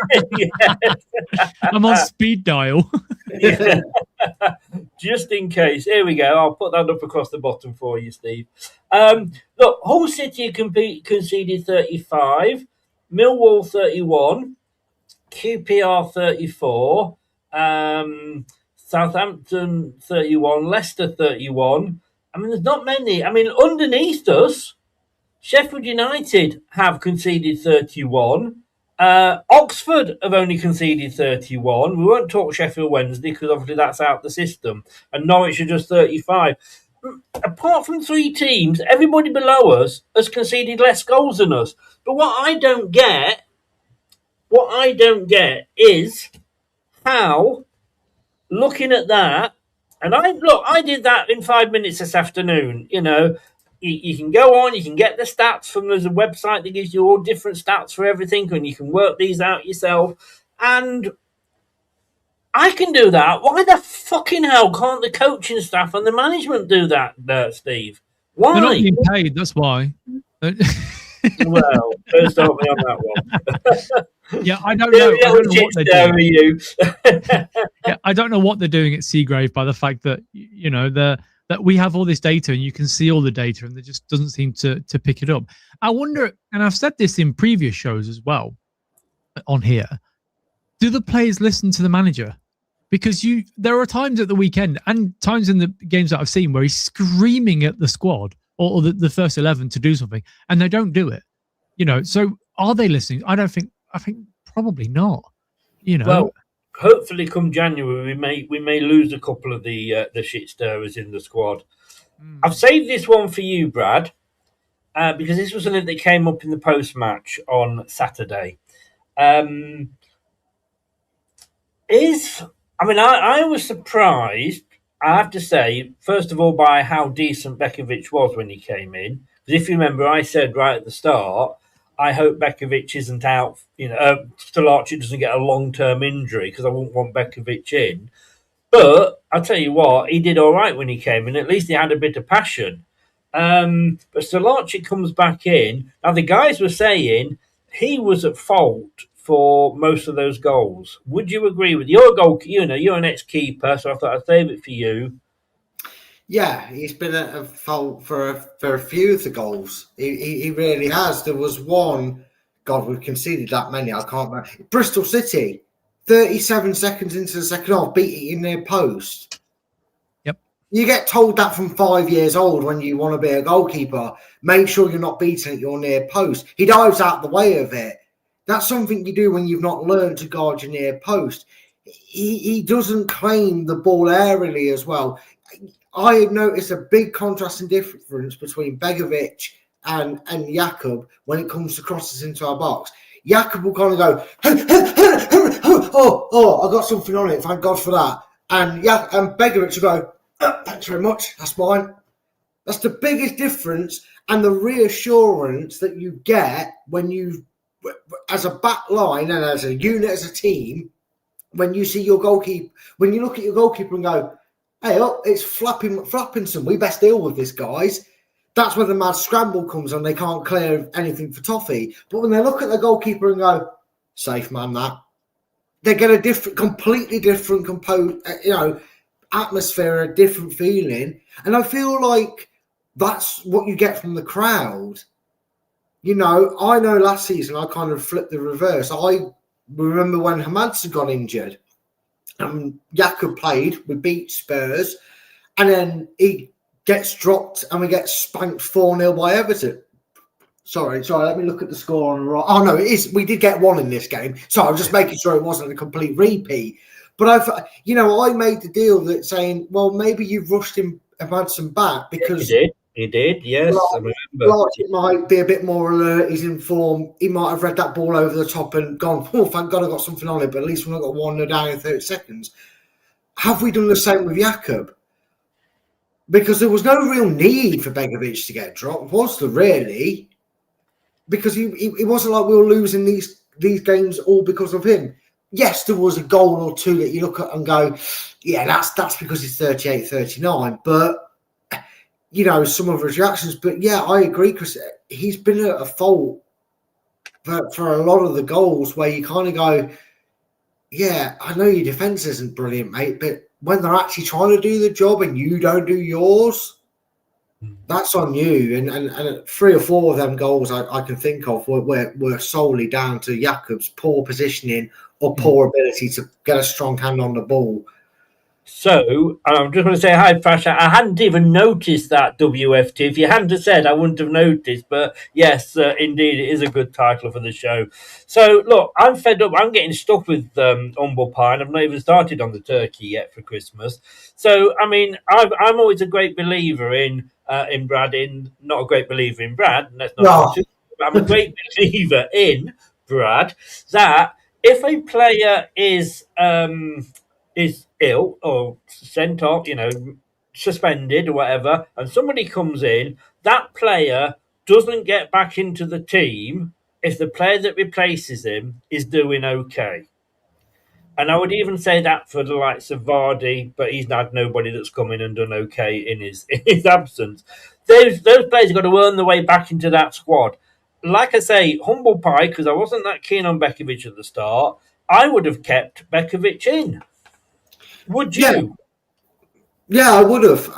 I'm on speed dial. Yeah. Just in case. Here we go. I'll put that up across the bottom for you, Steve. Look, Hull City conceded 35, Millwall 31, QPR 34, Southampton 31, Leicester 31. I mean, there's not many. I mean, underneath us, Sheffield United have conceded 31. Oxford have only conceded 31. We won't talk Sheffield Wednesday because obviously that's out the system. And Norwich are just 35. Apart from 3 teams, everybody below us has conceded less goals than us. But what I don't get is how, looking at that, and I did that in 5 minutes this afternoon, You can go on, you can get the stats from, there's a website that gives you all different stats for everything, and you can work these out yourself. And I can do that. Why the fucking hell can't the coaching staff and the management do that, Steve? Why? They're not being paid, that's why. Well, don't start me on that one. Yeah, I don't know. I don't know what they're doing. Yeah, I don't know what they're doing at Seagrave by the fact that, that we have all this data and you can see all the data and it just doesn't seem to pick it up. I wonder, and I've said this in previous shows as well on here, do the players listen to the manager? Because there are times at the weekend and times in the games that I've seen where he's screaming at the squad or the first 11 to do something and they don't do it. So are they listening? I think probably not. Well, hopefully, come January, we may lose a couple of the shit stirrers in the squad. I've saved this one for you, Brad, because this was something that came up in the post match on Saturday. I was surprised. I have to say, first of all, by how decent Bekovic was when he came in. Because if you remember, I said right at the start, I hope Bekovic isn't out. Stolarczyk doesn't get a long-term injury because I wouldn't want Bekovic in. But I'll tell you what, he did all right when he came in. At least he had a bit of passion. But Stolarczyk comes back in. Now, the guys were saying he was at fault for most of those goals. Would you agree with your goal? You're an ex-keeper, so I thought I'd save it for you. Yeah, he's been at a fault for a few of the goals. He really has. There was one, God, we've conceded that many. I can't remember. Bristol City, 37 seconds into the second half, beat it in their post. Yep. You get told that from 5 years old when you want to be a goalkeeper. Make sure you're not beating at your near post. He dives out the way of it. That's something you do when you've not learned to guard your near post. He doesn't claim the ball aerially as well. I had noticed a big contrast and difference between Begovic and Jakub when it comes to crosses into our box. Jakub will kind of go, I got something on it, thank God for that. And Begovic will go, thanks very much, that's mine. That's the biggest difference, and the reassurance that you get when you, as a back line and as a unit, as a team, when you see your goalkeeper, when you look at your goalkeeper and go, hey, it's Flappinson, we best deal with this, guys. That's where the mad scramble comes and they can't clear anything for Toffee. But when they look at the goalkeeper and go, safe man, that, they get a completely different atmosphere, a different feeling. And I feel like that's what you get from the crowd. I know last season I kind of flipped the reverse. I remember when Hamadsa got injured and Jakub played, we beat Spurs, and then he gets dropped and we get spanked 4-0 by Everton. Sorry, let me look at the score on the right. Oh, no, it is. We did get one in this game. So I'm just making sure it wasn't a complete repeat. But I made the deal that saying, well, maybe you've rushed him Madsen back because he did, yes. I remember. It might be a bit more alert. He's in form. He might have read that ball over the top and gone, oh, thank God I got something on it, but at least we've not got 1-0 down in 30 seconds. Have we done the same with Jakub? Because there was no real need for Begovic to get dropped, was there really? Because he wasn't like we were losing these games all because of him. Yes, there was a goal or two that you look at and go, yeah, that's because he's 38, 39. But, some of his reactions. But, yeah, I agree, Chris. He's been at a fault for a lot of the goals where you kind of go, yeah, I know your defence isn't brilliant, mate, but when they're actually trying to do the job and you don't do yours, that's on you. And 3 or 4 of them goals I can think of were solely down to Jakub's poor positioning or poor ability to get a strong hand on the ball. So, I'm just going to say hi, Fasha. I hadn't even noticed that WFT. If you hadn't have said, I wouldn't have noticed. But yes, indeed, it is a good title for the show. So, look, I'm fed up. I'm getting stuck with humble pie, and I've not even started on the turkey yet for Christmas. So, I mean, I'm always a great believer in Brad. Not a great believer in Brad. Let's not. No. I'm a great believer in Brad that if a player is ill or sent off, suspended or whatever, and somebody comes in, that player doesn't get back into the team if the player that replaces him is doing okay. And I would even say that for the likes of Vardy, but he's had nobody that's come in and done okay in his absence. Those players have got to earn their way back into that squad. Like I say, humble pie, because I wasn't that keen on Begovic at the start, I would have kept Begovic in. Would you? Yeah, I would have.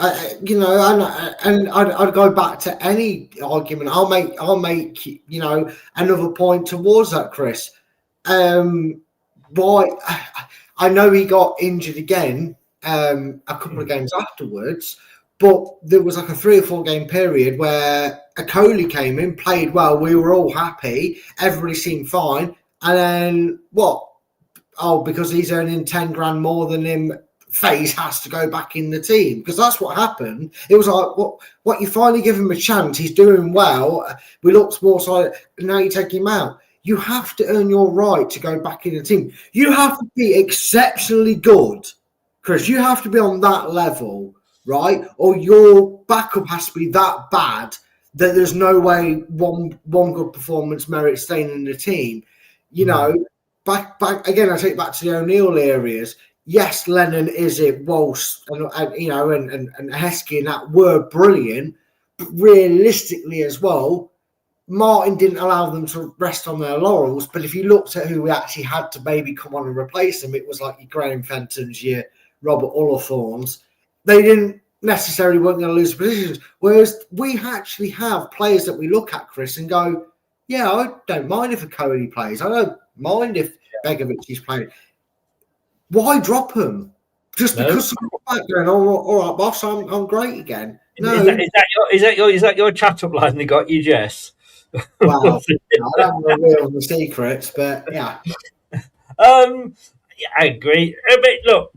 And I'd go back to any argument. I'll make another point towards that, Chris. Why? I know he got injured again a couple of games afterwards, but there was like a 3 or 4 game period where Akoli came in, played well. We were all happy. Everybody seemed fine. And then what? Oh, because he's earning 10 grand more than him, FaZe has to go back in the team. Because that's what happened. It was like, what you finally give him a chance. He's doing well. We looked more solid. Now you take him out. You have to earn your right to go back in the team. You have to be exceptionally good, Chris. You have to be on that level, right? Or your backup has to be that bad that there's no way one good performance merits staying in the team. Back again, I take it back to the O'Neill areas. Yes, Lennon, Izzet, Walsh, and Heskey and that were brilliant, but realistically as well, Martin didn't allow them to rest on their laurels. But if you looked at who we actually had to maybe come on and replace them, it was like your Graham Fentons, your Robert Ullathorns. They didn't necessarily weren't going to lose positions. Whereas we actually have players that we look at, Chris, and go, yeah, I don't mind if a Cody plays. I don't mind if Begovic is playing. Why drop him? Just No. because someone's back going, all right, boss, I'm great again. No, Is that your chat up line that got you, Jess? well, I don't want to reveal the secrets, but yeah. Yeah, I agree. But look,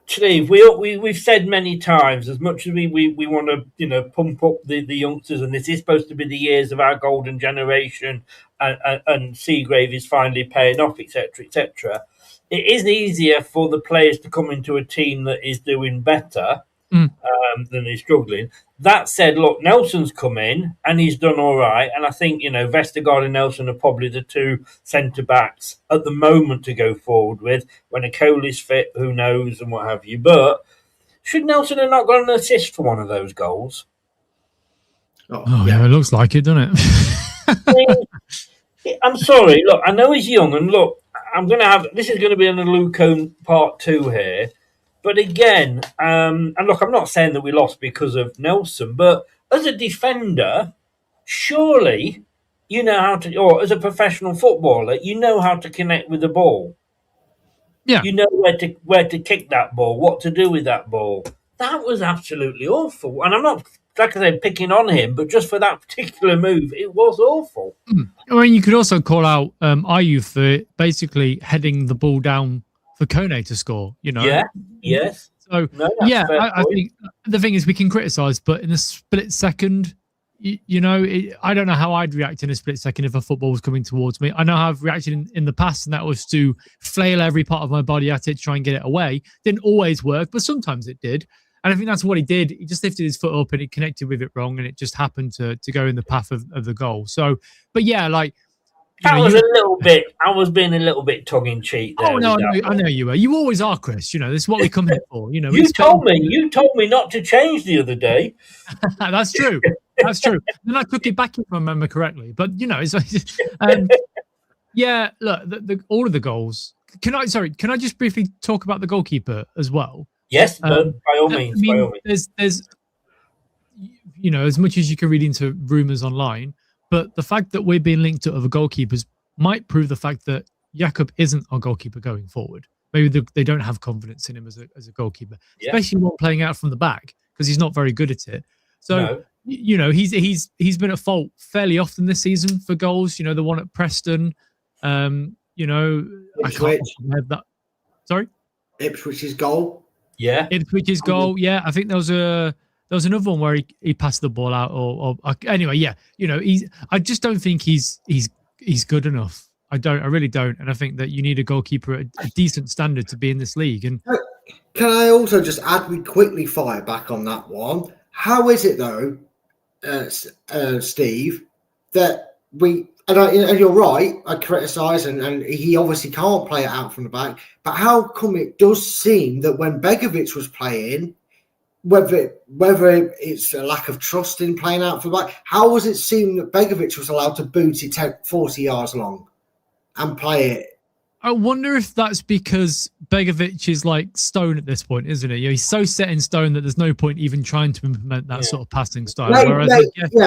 Steve, we've said many times, as much as we want to pump up the youngsters, and this is supposed to be the years of our golden generation, and Seagrave is finally paying off, etc., etc. It is easier for the players to come into a team that is doing better than is struggling. That said, look, Nelson's come in and he's done all right, and I think Vestergaard and Nelson are probably the two centre backs at the moment to go forward with. When a Cole is fit, who knows, and what have you. But should Nelson have not got an assist for one of those goals? Oh yeah, it looks like it, doesn't it? I'm sorry. Look, I know he's young, and look, this is going to be an Aluko part 2 here. But again, and look, I'm not saying that we lost because of Nelson, but as a defender, surely you know how to, or as a professional footballer, you know how to connect with the ball. Yeah. You know where to kick that ball, what to do with that ball. That was absolutely awful. And I'm not, like I said, picking on him, but just for that particular move, it was awful. I mean, you could also call out Ayew for basically heading the ball down for Kone to score, Yeah, yes. So, I think the thing is we can criticise, but in a split second, I don't know how I'd react in a split second if a football was coming towards me. I know how I've reacted in the past, and that was to flail every part of my body at it to try and get it away. Didn't always work, but sometimes it did. And I think that's what he did. He just lifted his foot up and it connected with it wrong, and it just happened to go in the path of the goal. So, but yeah, like... I was being a little bit tongue in cheek there. Oh no, I know you were. You always are, Chris. This is what we come here for. You told me not to change the other day. That's true. That's true. Then I took it back if I remember correctly. But it's yeah. Look, all of the goals. Can I just briefly talk about the goalkeeper as well? Yes, by all means. By all means. There's as much as you can read into rumours online. But the fact that we're being linked to other goalkeepers might prove the fact that Jakob isn't our goalkeeper going forward. Maybe they don't have confidence in him as a goalkeeper, especially when playing out from the back, because he's not very good at it. So, he's been at fault fairly often this season for goals. The one at Preston, I can't have that. Sorry? Ipswich's goal. Yeah. Ipswich's goal. Yeah, I think there was another one where he passed the ball out, or anyway, yeah. I just don't think he's good enough. I really don't, and I think that you need a goalkeeper at a decent standard to be in this league. And can I also just add, we quickly fire back on that one? How is it though, Steve, that we and you're right, I criticise and he obviously can't play it out from the back, but how come it does seem that when Begovic was playing, whether it's a lack of trust in playing out for the back, how was it seem that Begovic was allowed to boot it 40 yards long and play it? I wonder if that's because Begovic is like stone at this point, isn't it? He's so set in stone that there's no point even trying to implement that sort of passing style.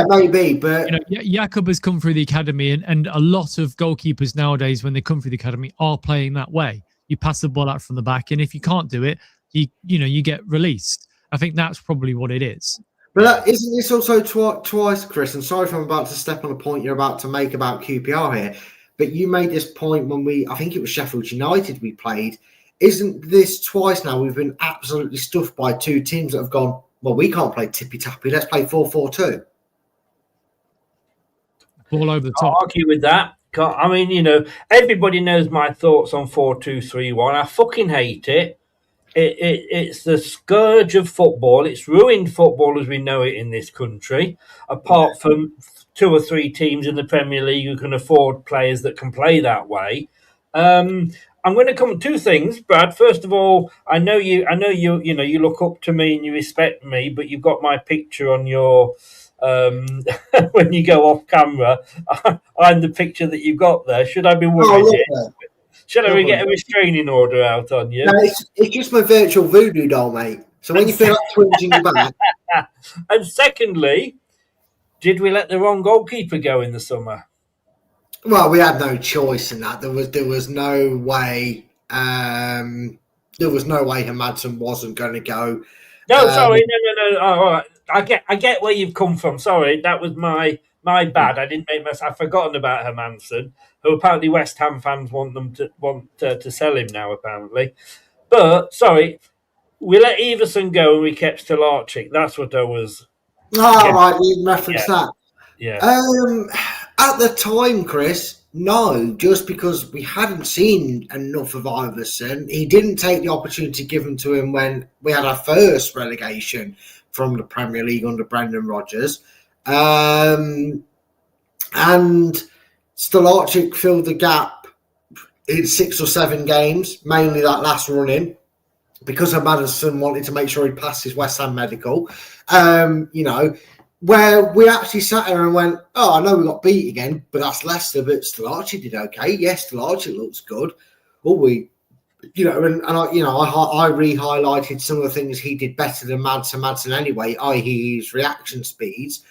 Maybe, but Jakob has come through the academy, and a lot of goalkeepers nowadays, when they come through the academy, are playing that way. You pass the ball out from the back, and if you can't do it, you get released. I think that's probably what it is. But isn't this also twice, Chris? And sorry if I'm about to step on a point you're about to make about QPR here, but you made this point when I think it was Sheffield United we played. Isn't this twice now we've been absolutely stuffed by two teams that have gone, well, we can't play tippy-tappy, let's play 4-4-2. Ball over the top. I'll argue with that. I mean, everybody knows my thoughts on 4-2-3-1. I fucking hate it. It's the scourge of football. It's ruined football as we know it in this country, apart from 2 or 3 teams in the Premier League who can afford players that can play that way. I'm going to come to 2 things, Brad. First of all, I know you you look up to me and you respect me, but you've got my picture on your when you go off camera. I'm the picture that you've got there. Should I be worried? Should I get a restraining order out on you? No, it's just my virtual voodoo doll, mate. So when you feel like twinging your back. And secondly, did we let the wrong goalkeeper go in the summer? Well, we had no choice in that. There was no way there was no way Hermansen wasn't going to go. No, sorry, no. Oh, all right. I get where you've come from. Sorry, that was my bad. I didn't make myself. I've forgotten about Hermansen, who apparently West Ham fans want to sell him now. Apparently, but sorry, we let Everson go and we kept Stelarczyk. That's what I was. Right, you referenced that. Yeah. At the time, Chris, no, just because we hadn't seen enough of Iverson. He didn't take the opportunity given to him when we had our first relegation from the Premier League under Brendan Rodgers. And Stelarczyk filled the gap in 6 or 7 games, mainly that last run in, because of Madison wanted to make sure he passed his West Ham medical. Where we actually sat there and went, oh, I know we got beat again, but that's Leicester, but Stelarczyk did okay. Yes, Stelarczyk looks good. I re-highlighted some of the things he did better than Madsen anyway, i.e. his reaction speeds.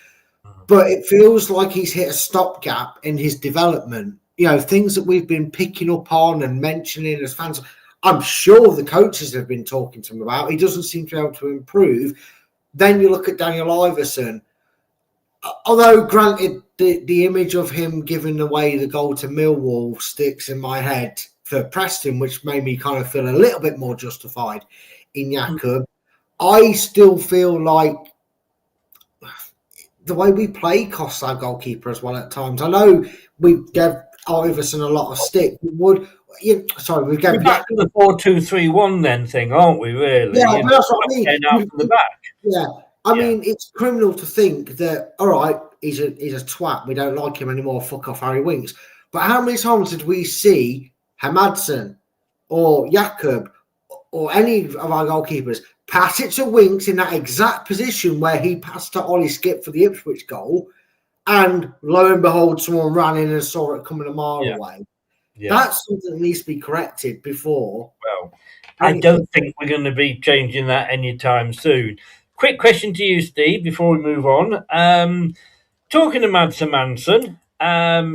But it feels like he's hit a stopgap in his development. Things that we've been picking up on and mentioning as fans. I'm sure the coaches have been talking to him about. He doesn't seem to be able to improve. Then you look at Daniel Iverson. Although, granted, the image of him giving away the goal to Millwall sticks in my head for Preston, which made me kind of feel a little bit more justified in Jakob. I still feel like the way we play costs our goalkeeper as well at times. I know we gave Iverson a lot of stick. We're back to the 4-2-3-1 then thing, aren't we? Really? Yeah, but that's what I mean. Out from the back. Yeah. I mean, it's criminal to think that, all right, he's a twat. We don't like him anymore. Fuck off, Harry Winks. But how many times did we see Hermansen or Jakob or any of our goalkeepers pass it to Winks in that exact position where he passed to Ollie Skip for the Ipswich goal, and lo and behold, someone ran in and saw it coming a mile away? Yeah. That's something that needs to be corrected before. Well, I don't think we're going to be changing that anytime soon. Quick question to you, Steve, before we move on. Talking to Madsen,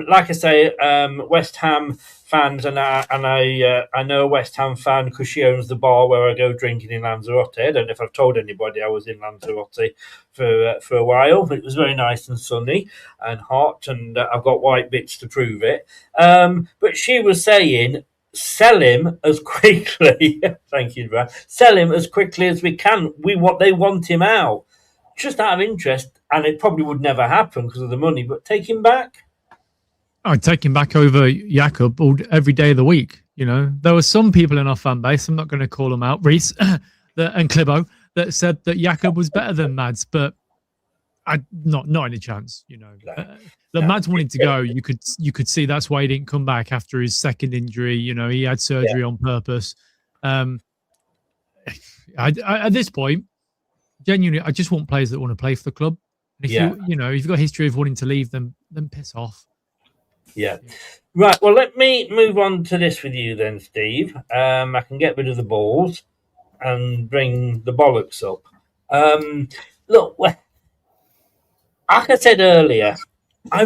like I say, West Ham fans, and I know a West Ham fan because she owns the bar where I go drinking in Lanzarote. I don't know if I've told anybody I was in Lanzarote for a while. It was very nice and sunny and hot, and I've got white bits to prove it. But she was saying, sell him as quickly. Thank you, Brad. Sell him as quickly as we can. They want him out, just out of interest, and it probably would never happen because of the money. But take him back. I'd take him back over Jakob every day of the week. There were some people in our fan base, I'm not going to call them out, Reese and Clibbo, that said that Jakob was better than Mads, but not any chance. Mads wanted to go. You could see that's why he didn't come back after his second injury. He had surgery on purpose. At this point, genuinely, I just want players that want to play for the club. And if if you've got a history of wanting to leave, then piss off. Yeah. Right. Well, let me move on to this with you then, Steve. I can get rid of the balls and bring the bollocks up. Look, like I said earlier, I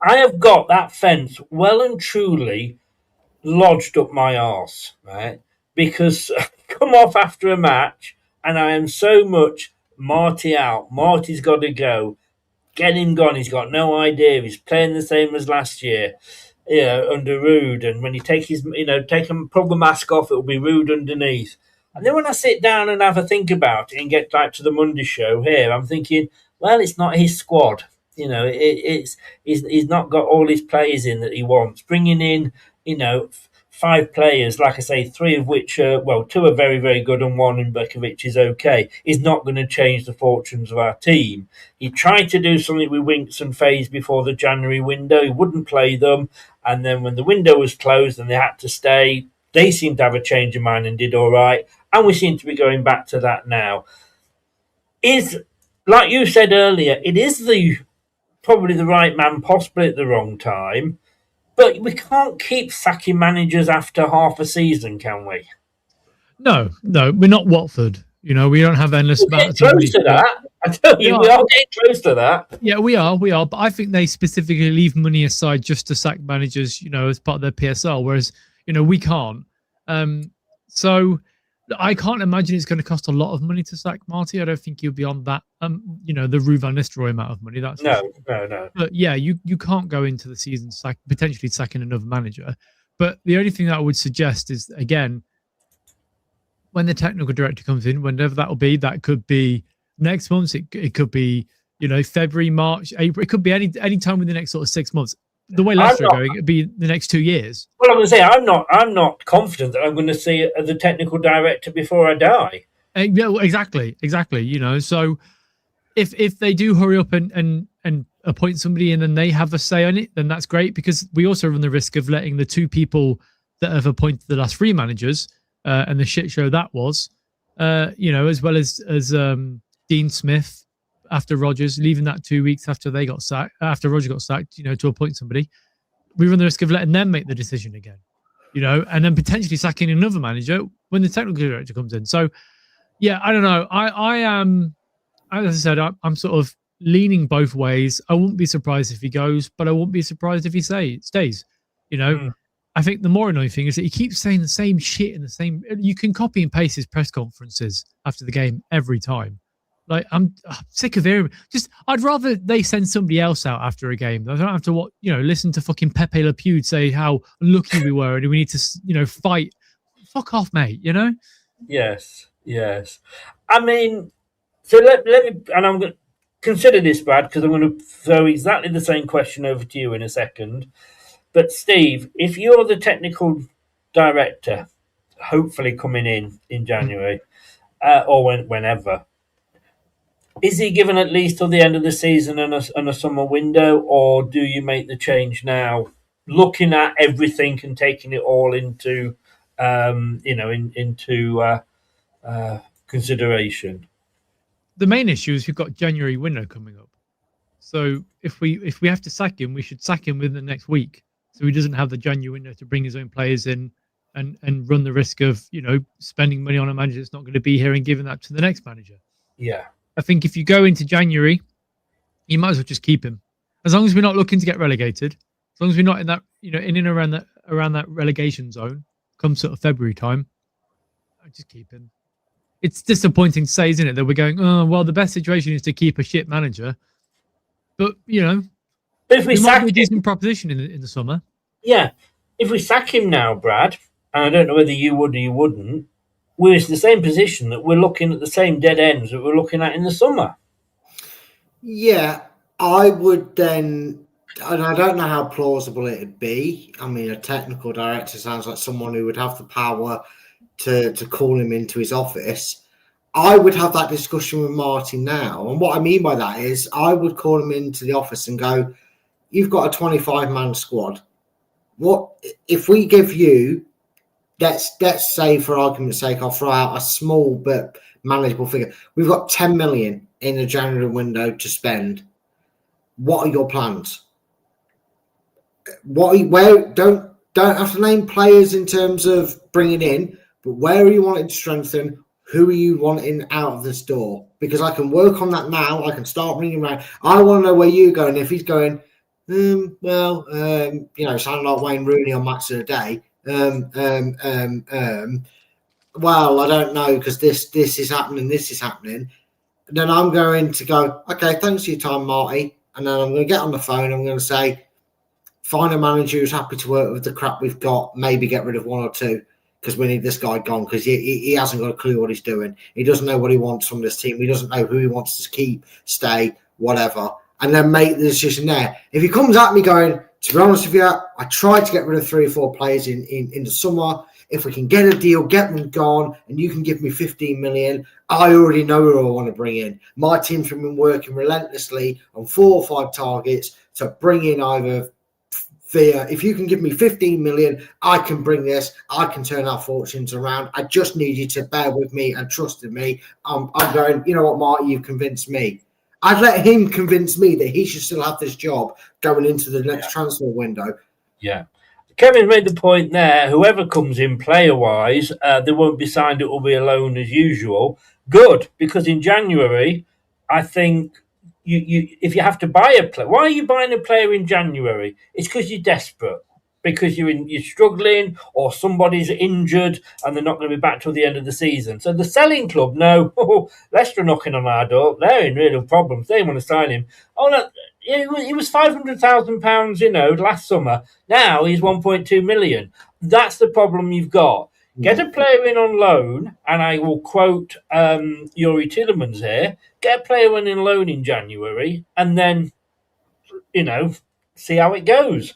have got that fence well and truly lodged up my arse, right? Because I come off after a match and I am so much Marty out. Marty's got to go. Get him gone. He's got no idea. He's playing the same as last year, under Rude. And when you take pull the mask off, it'll be Rude underneath. And then when I sit down and have a think about it and get back to the Monday show here, I'm thinking, well, it's not his squad. He's not got all his players in that he wants. Bringing in, 5 players, like I say, 3 of which are, 2 are very, very good and 1 in Bekovic is okay, is not going to change the fortunes of our team. He tried to do something with Winks and Faze before the January window. He wouldn't play them. And then when the window was closed and they had to stay, they seemed to have a change of mind and did all right. And we seem to be going back to that now. Like you said earlier, it is probably the right man, possibly at the wrong time. But we can't keep sacking managers after half a season, can we? No, we're not Watford. We don't have endless amounts of money. Close to that. I tell you, we are getting close to that. Yeah, we are. But I think they specifically leave money aside just to sack managers, as part of their PSL, whereas, we can't. So I can't imagine it's going to cost a lot of money to sack Marty. I don't think he'll be on that, the Ruud van Nistelrooy amount of money. That's no. But yeah, you can't go into the season potentially sacking another manager. But the only thing that I would suggest is, again, when the technical director comes in, whenever that will be, that could be next month. It could be, February, March, April. It could be any time in the next sort of 6 months. The way Leicester are going, it'd be the next 2 years. Well, I'm going to say I'm not confident that I'm going to see the technical director before I die. Yeah, exactly. So if they do hurry up and appoint somebody and then they have a say on it, then that's great, because we also run the risk of letting the two people that have appointed the last three managers and the shit show that was, as well as Dean Smith after Rodgers, leaving that 2 weeks after Rodgers got sacked, to appoint somebody. We run the risk of letting them make the decision again, and then potentially sacking another manager when the technical director comes in. So, yeah, I don't know. I am, as I said, I'm sort of leaning both ways. I wouldn't be surprised if he goes, but I wouldn't be surprised if he stays. I think the more annoying thing is that he keeps saying the same shit in the same. You can copy and paste his press conferences after the game every time. Like, I'm sick of hearing. I'd rather they send somebody else out after a game. I don't have to listen to fucking Pepe Le Pew say how unlucky we were and we need to fight. Fuck off, mate. Yes. I mean, so let me, and I'm going to consider this, Brad, because I'm going to throw exactly the same question over to you in a second. But Steve, if you're the technical director, hopefully coming in January or whenever, is he given at least till the end of the season and a summer window, or do you make the change now, looking at everything and taking it all into consideration? The main issue is we've got January window coming up. So if we have to sack him, we should sack him within the next week, so he doesn't have the January window to bring his own players in and run the risk of spending money on a manager that's not going to be here and giving that to the next manager. Yeah. I think if you go into January, you might as well just keep him. As long as we're not looking to get relegated, as long as we're not in that, in and around that relegation zone, come sort of February time, I just keep him. It's disappointing to say, isn't it, that we're going, oh, well, the best situation is to keep a shit manager. But, but if we sack might be a decent proposition in the summer. Yeah. If we sack him now, Brad, and I don't know whether you would or you wouldn't, we're in the same position that we're looking at the same dead ends that we're looking at in the summer. Yeah, I would then, and I don't know how plausible it'd be. I mean, a technical director sounds like someone who would have the power to call him into his office. I would have that discussion with Martin now. And what I mean by that is I would call him into the office and go, you've got a 25-man squad. What if we give you, let's say for argument's sake, I'll throw out a small but manageable figure. We've got 10 million in the January window to spend. What are your plans? Don't have to name players in terms of bringing in, but where are you wanting to strengthen? Who are you wanting out of this door? Because I can work on that now. I can start bringing around. I want to know where you're going. If he's going, sounding like Wayne Rooney on Match of the Day. Well, I don't know, because this is happening, then I'm going to go, okay, thanks for your time, Marty, and then I'm going to get on the phone, I'm going to say, find a manager who's happy to work with the crap we've got, maybe get rid of one or two, because we need this guy gone, because he hasn't got a clue what he's doing, he doesn't know what he wants from this team, he doesn't know who he wants to keep, stay, whatever, and then make the decision there. If he comes at me going, to be honest with you, I tried to get rid of 3 or 4 players in the summer. If we can get a deal, get them gone, and you can give me 15 million, I already know who I want to bring in. My team's been working relentlessly on 4 or 5 targets to bring in either via, if you can give me 15 million, I can bring this, I can turn our fortunes around. I just need you to bear with me and trust in me. I'm going, you know what, Marty, you've convinced me. I'd let him convince me that he should still have this job going into the next transfer window. Yeah. Kevin made the point there, whoever comes in player-wise, they won't be signed, it will be a loan as usual. Good, because in January, I think you if you have to buy a player, why are you buying a player in January? It's because you're desperate. because you're struggling or somebody's injured and they're not going to be back till the end of the season. So the selling club know, Leicester are knocking on our door. They're in real problems. They want to sign him. Oh, no, he was £500,000, last summer. Now he's 1.2 million. That's the problem you've got. Get a player in on loan, and I will quote Yuri Tillemans here. Get a player in on loan in January, and then, see how it goes.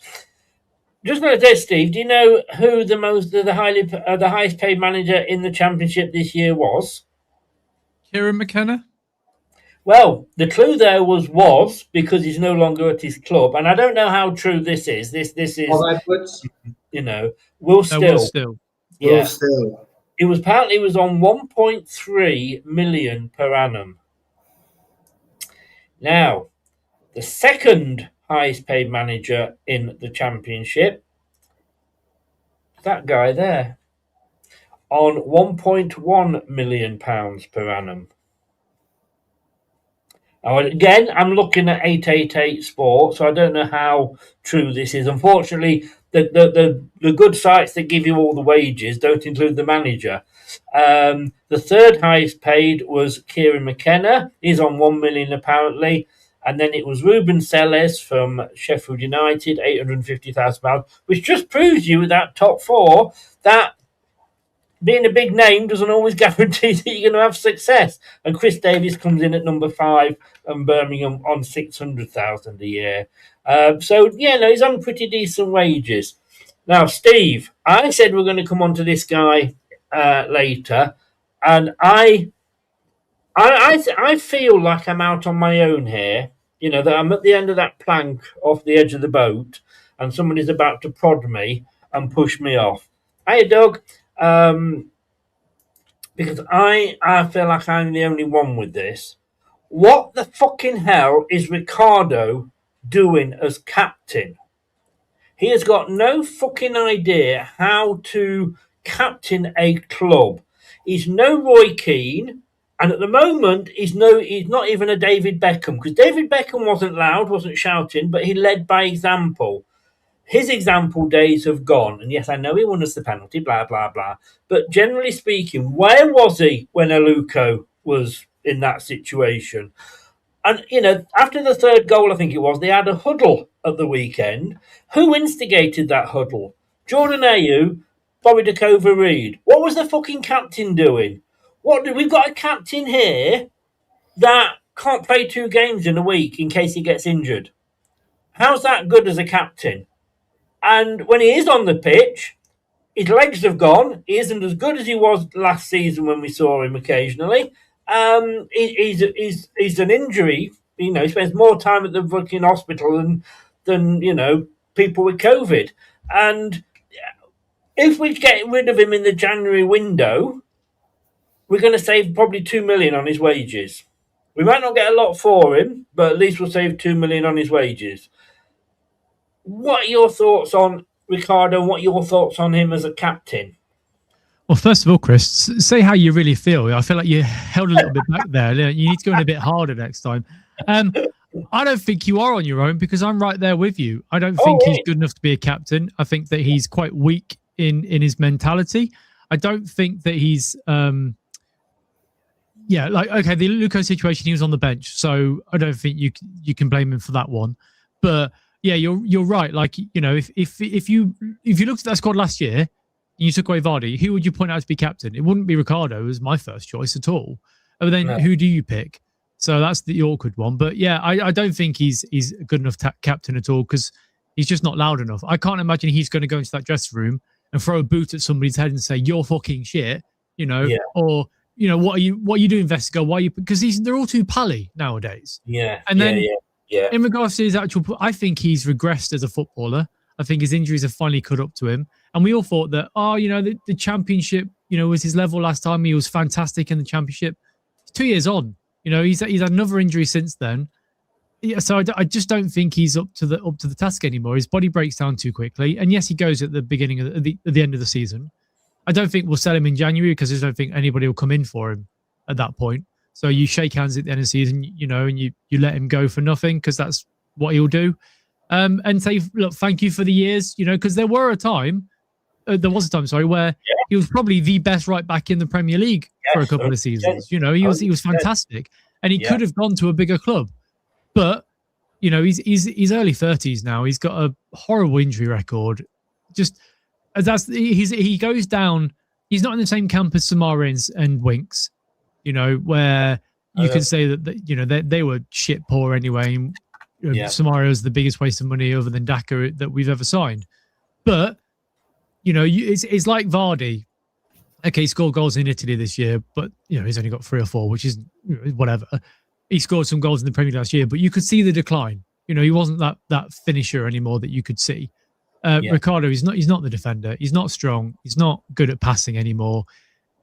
Just going to say, Steve, do you know who the highest paid manager in the Championship this year was? Kieran McKenna? Well, the clue there was because he's no longer at his club, and I don't know how true this is. This is, Will Still. Yeah. Will Still. It was on 1.3 million per annum. Now, the second highest paid manager in the Championship, that guy there, on £1.1 million per annum. Now, again, I'm looking at 888 Sport, so I don't know how true this is. Unfortunately, the good sites that give you all the wages don't include the manager. The third highest paid was Kieran McKenna. He's on 1 million apparently. And then it was Ruben Selles from Sheffield United, £850,000, which just proves you with that top four that being a big name doesn't always guarantee that you're going to have success. And Chris Davies comes in at number 5 and Birmingham on 600,000 a year. He's on pretty decent wages. Now, Steve, I said we're going to come on to this guy later, and I feel like I'm out on my own here. That I'm at the end of that plank off the edge of the boat, and somebody's about to prod me and push me off. Hey, Doug. Because I feel like I'm the only one with this. What the fucking hell is Ricardo doing as captain? He has got no fucking idea how to captain a club. He's no Roy Keane, and at the moment he's not even a David Beckham, because David Beckham wasn't loud, wasn't shouting, but he led by example. His example days have gone. And yes, I know he won us the penalty, blah, blah, blah. But generally speaking, where was he when Aluko was in that situation? And, after the third goal, I think it was, they had a huddle at the weekend. Who instigated that huddle? Jordan Ayew, Bobby Dakova-Reid. What was the fucking captain doing? We've got a captain here that can't play 2 games in a week in case he gets injured. How's that good as a captain? And when he is on the pitch, his legs have gone. He isn't as good as he was last season when we saw him occasionally. He's an injury. He spends more time at the fucking hospital than people with COVID. And if we get rid of him in the January window, we're going to save probably 2 million on his wages. We might not get a lot for him, but at least we'll save 2 million on his wages. What are your thoughts on Ricardo, and what are your thoughts on him as a captain? Well, first of all, Chris, say how you really feel. I feel like you held a little bit back there. You need to go in a bit harder next time. I don't think you are on your own, because I'm right there with you. I don't think he's good enough to be a captain. I think that he's quite weak in his mentality. I don't think that he's... the Luko situation, he was on the bench, so I don't think you can blame him for that one. But... yeah, you're right. Like, if you looked at that squad last year and you took away Vardy, who would you point out to be captain? It wouldn't be Ricardo as my first choice at all. But then who do you pick? So that's the awkward one. But yeah, I don't think he's a good enough captain at all, because he's just not loud enough. I can't imagine he's going to go into that dressing room and throw a boot at somebody's head and say, "You're fucking shit," or what are you doing, Vestigo? Why are you? Because they're all too pally nowadays. Yeah, and then. Yeah. In regards to his I think he's regressed as a footballer. I think his injuries have finally caught up to him. And we all thought that, the Championship, was his level last time. He was fantastic in the Championship. He's 2 years on. He's had another injury since then. Yeah, so I just don't think he's up to the task anymore. His body breaks down too quickly. And yes, he goes at the beginning of the end of the season. I don't think we'll sell him in January, because I don't think anybody will come in for him at that point. So you shake hands at the end of the season, and you let him go for nothing, because that's what he'll do. and say, look, thank you for the years, because there was a time, where he was probably the best right back in the Premier League for a couple of seasons. He was fantastic, and he could have gone to a bigger club, but he's early 30s now. He's got a horrible injury record. He goes down. He's not in the same camp as Samara and Winks, where you can say that they were shit poor anyway. Samara is the biggest waste of money other than Daka that we've ever signed. But it's like Vardy. Okay, he scored goals in Italy this year, but he's only got 3 or 4, which is whatever. He scored some goals in the Premier League last year, but you could see the decline. He wasn't that finisher anymore that you could see. Ricardo, he's not the defender. He's not strong. He's not good at passing anymore.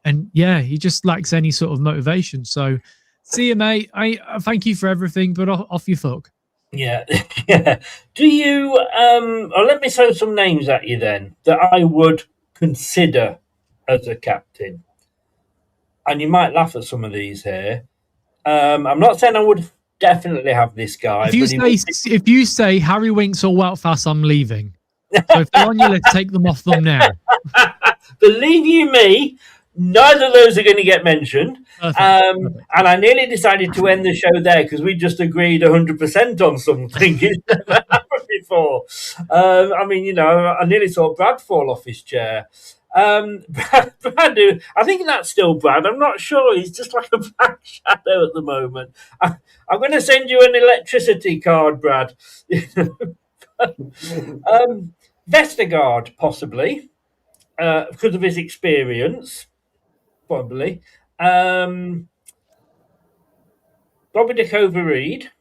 And he just lacks any sort of motivation. So, see you, mate. I thank you for everything, but off you fuck. Yeah. Do you? Let me throw some names at you then that I would consider as a captain, and you might laugh at some of these here. I'm not saying I would definitely have this guy. If you say Harry Winks or Wout Fass, I'm leaving. So if they're on your list, take them off them now. Believe you me, neither of those are going to get mentioned. Perfect. And I nearly decided to end the show there because we just agreed 100% on something. It's never happened before. I nearly saw Brad fall off his chair. Brad, I think that's still Brad. I'm not sure. He's just like a black shadow at the moment. I'm going to send you an electricity card, Brad. Vestergaard, possibly, because of his experience, probably. Bobby de Cover-Reed,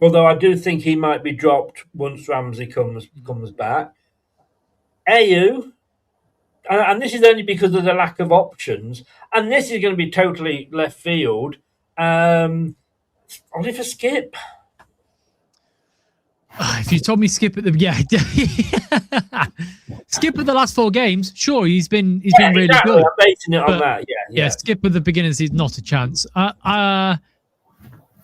although I do think he might be dropped once Ramsey comes back. Ayew, and this is only because of the lack of options, and this is going to be totally left field. Oliver Skip. If you told me Skip at Skip at the last 4 games, sure, he's been really good. I'm basing it on that. Yeah. Skip at the beginning is not a chance. Bobby.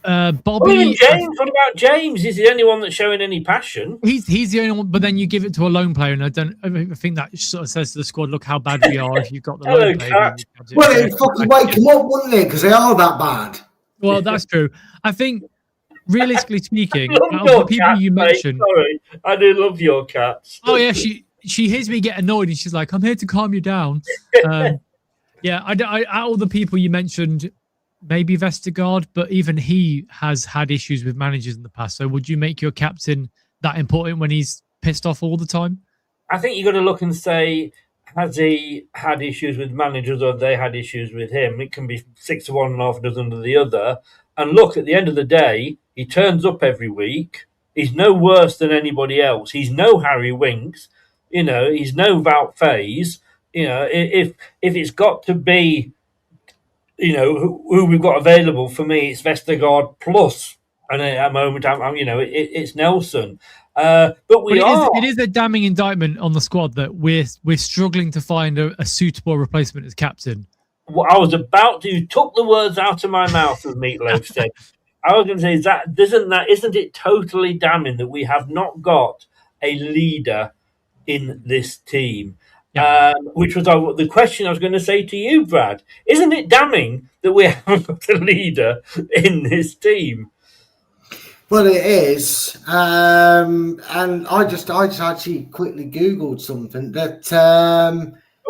James. What about James? He's the only one that's showing any passion. He's the only one, but then you give it to a lone player, and I think that sort of says to the squad, look how bad we are if you've got the lone player. Well, it'd fucking wake them up, wouldn't it? Because they are that bad. Well, that's true. I think, realistically speaking, of the people you mentioned, sorry, I do love your cats. Oh yeah, she hears me get annoyed and she's like, "I'm here to calm you down." Out of the people you mentioned, maybe Vestergaard, but even he has had issues with managers in the past. So, would you make your captain that important when he's pissed off all the time? I think you've got to look and say, has he had issues with managers, or have they had issues with him? It can be 6 to 1 and half a dozen to the other. And look, at the end of the day, he turns up every week. He's no worse than anybody else. He's no Harry Winks. He's no Wout Faes. If it's got to be, who we've got available, for me, it's Vestergaard plus. And at the moment, it's Nelson. But it is a damning indictment on the squad that we're struggling to find a suitable replacement as captain. Well, I was about to. You took the words out of my mouth, as Meatloaf said. I was going to say, isn't it totally damning that we have not got a leader in this team? Yeah. Which was the question I was going to say to you, Brad. Isn't it damning that we haven't got a leader in this team? Well, it is, and I just actually quickly Googled something that.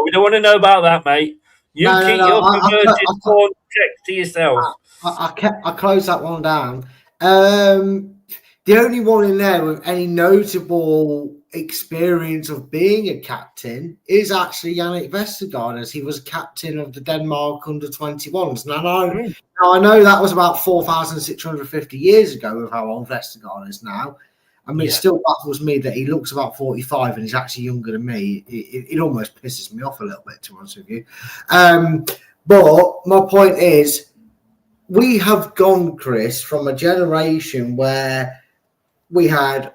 We don't want to know about that, mate. You keep your converted porn check to yourself. I closed that one down. The only one in there with any notable experience of being a captain is actually Yannick Vestergaard, as he was captain of the Denmark under-21s. Now I know that was about 4,650 years ago with how old Vestergaard is now. I mean, It still baffles me that he looks about 45 and he's actually younger than me. It almost pisses me off a little bit, to be honest with you. But my point is, we have gone, Chris, from a generation where we had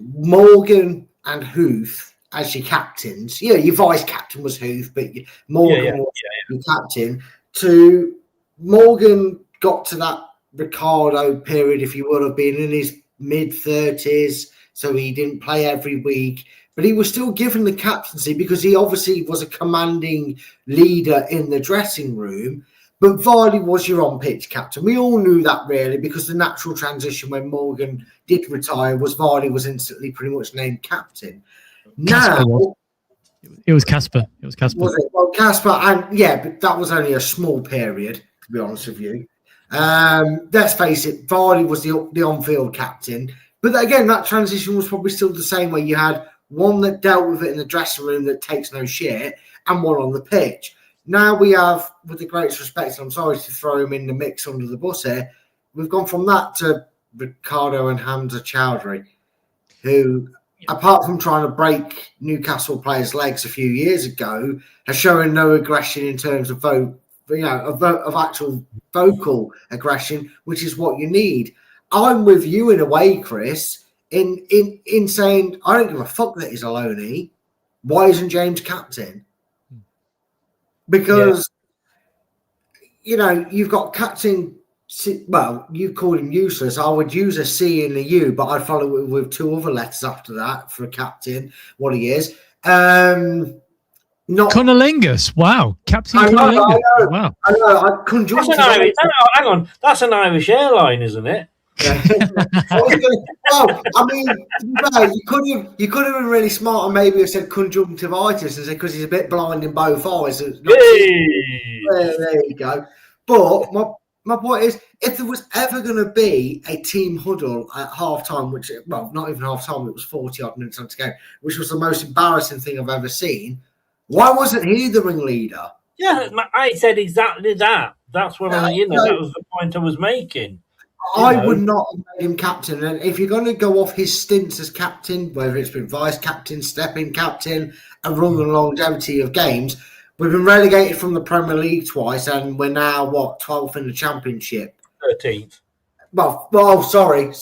Morgan and Huth as your captains. Your vice captain was Huth, but Morgan was your captain. To Morgan got to that Ricardo period, if you will, of being in his mid-30s, so he didn't play every week. But he was still given the captaincy because he obviously was a commanding leader in the dressing room. But Vardy was your on-pitch captain. We all knew that, really, because the natural transition when Morgan did retire was Vardy was instantly pretty much named captain. Now, it was Casper. It was Casper. Was it? Well, Casper, and yeah, but that was only a small period, to be honest with you. Let's face it, Vardy was the on-field captain. But again, that transition was probably still the same, where you had one that dealt with it in the dressing room that takes no shit, and one on the pitch. Now we have, with the greatest respect, I'm sorry to throw him in the mix under the bus here, we've gone from that to Ricardo and Hamza Chowdhury, who, apart from trying to break Newcastle players' legs a few years ago, has shown no aggression in terms of actual vocal aggression, which is what you need. I'm with you in a way, Chris, in saying I don't give a fuck that he's a loanee. Why isn't James captain? Because, you've got captain, well, you called him useless. I would use a C and a U, but I'd follow it with two other letters after that for a captain, what he is. Not Cunnilingus. Wow. Captain Cunnilingus. Wow. I know. Hang on. That's an Irish airline, isn't it? Yeah. You could have been really smart and maybe have said conjunctivitis and said because he's a bit blind in both eyes. There you go. But my point is, if there was ever going to be a team huddle at halftime, which, well, not even halftime, it was 40 odd minutes on to go, which was the most embarrassing thing I've ever seen. Why wasn't he the ringleader? Yeah, I said exactly that. That's what that was the point I was making. I would not have made him captain. And if you're going to go off his stints as captain, whether it's been vice captain, stepping captain, and run the longevity of games, we've been relegated from the Premier League twice, and we're now, 12th in the Championship? 13th. Well, sorry.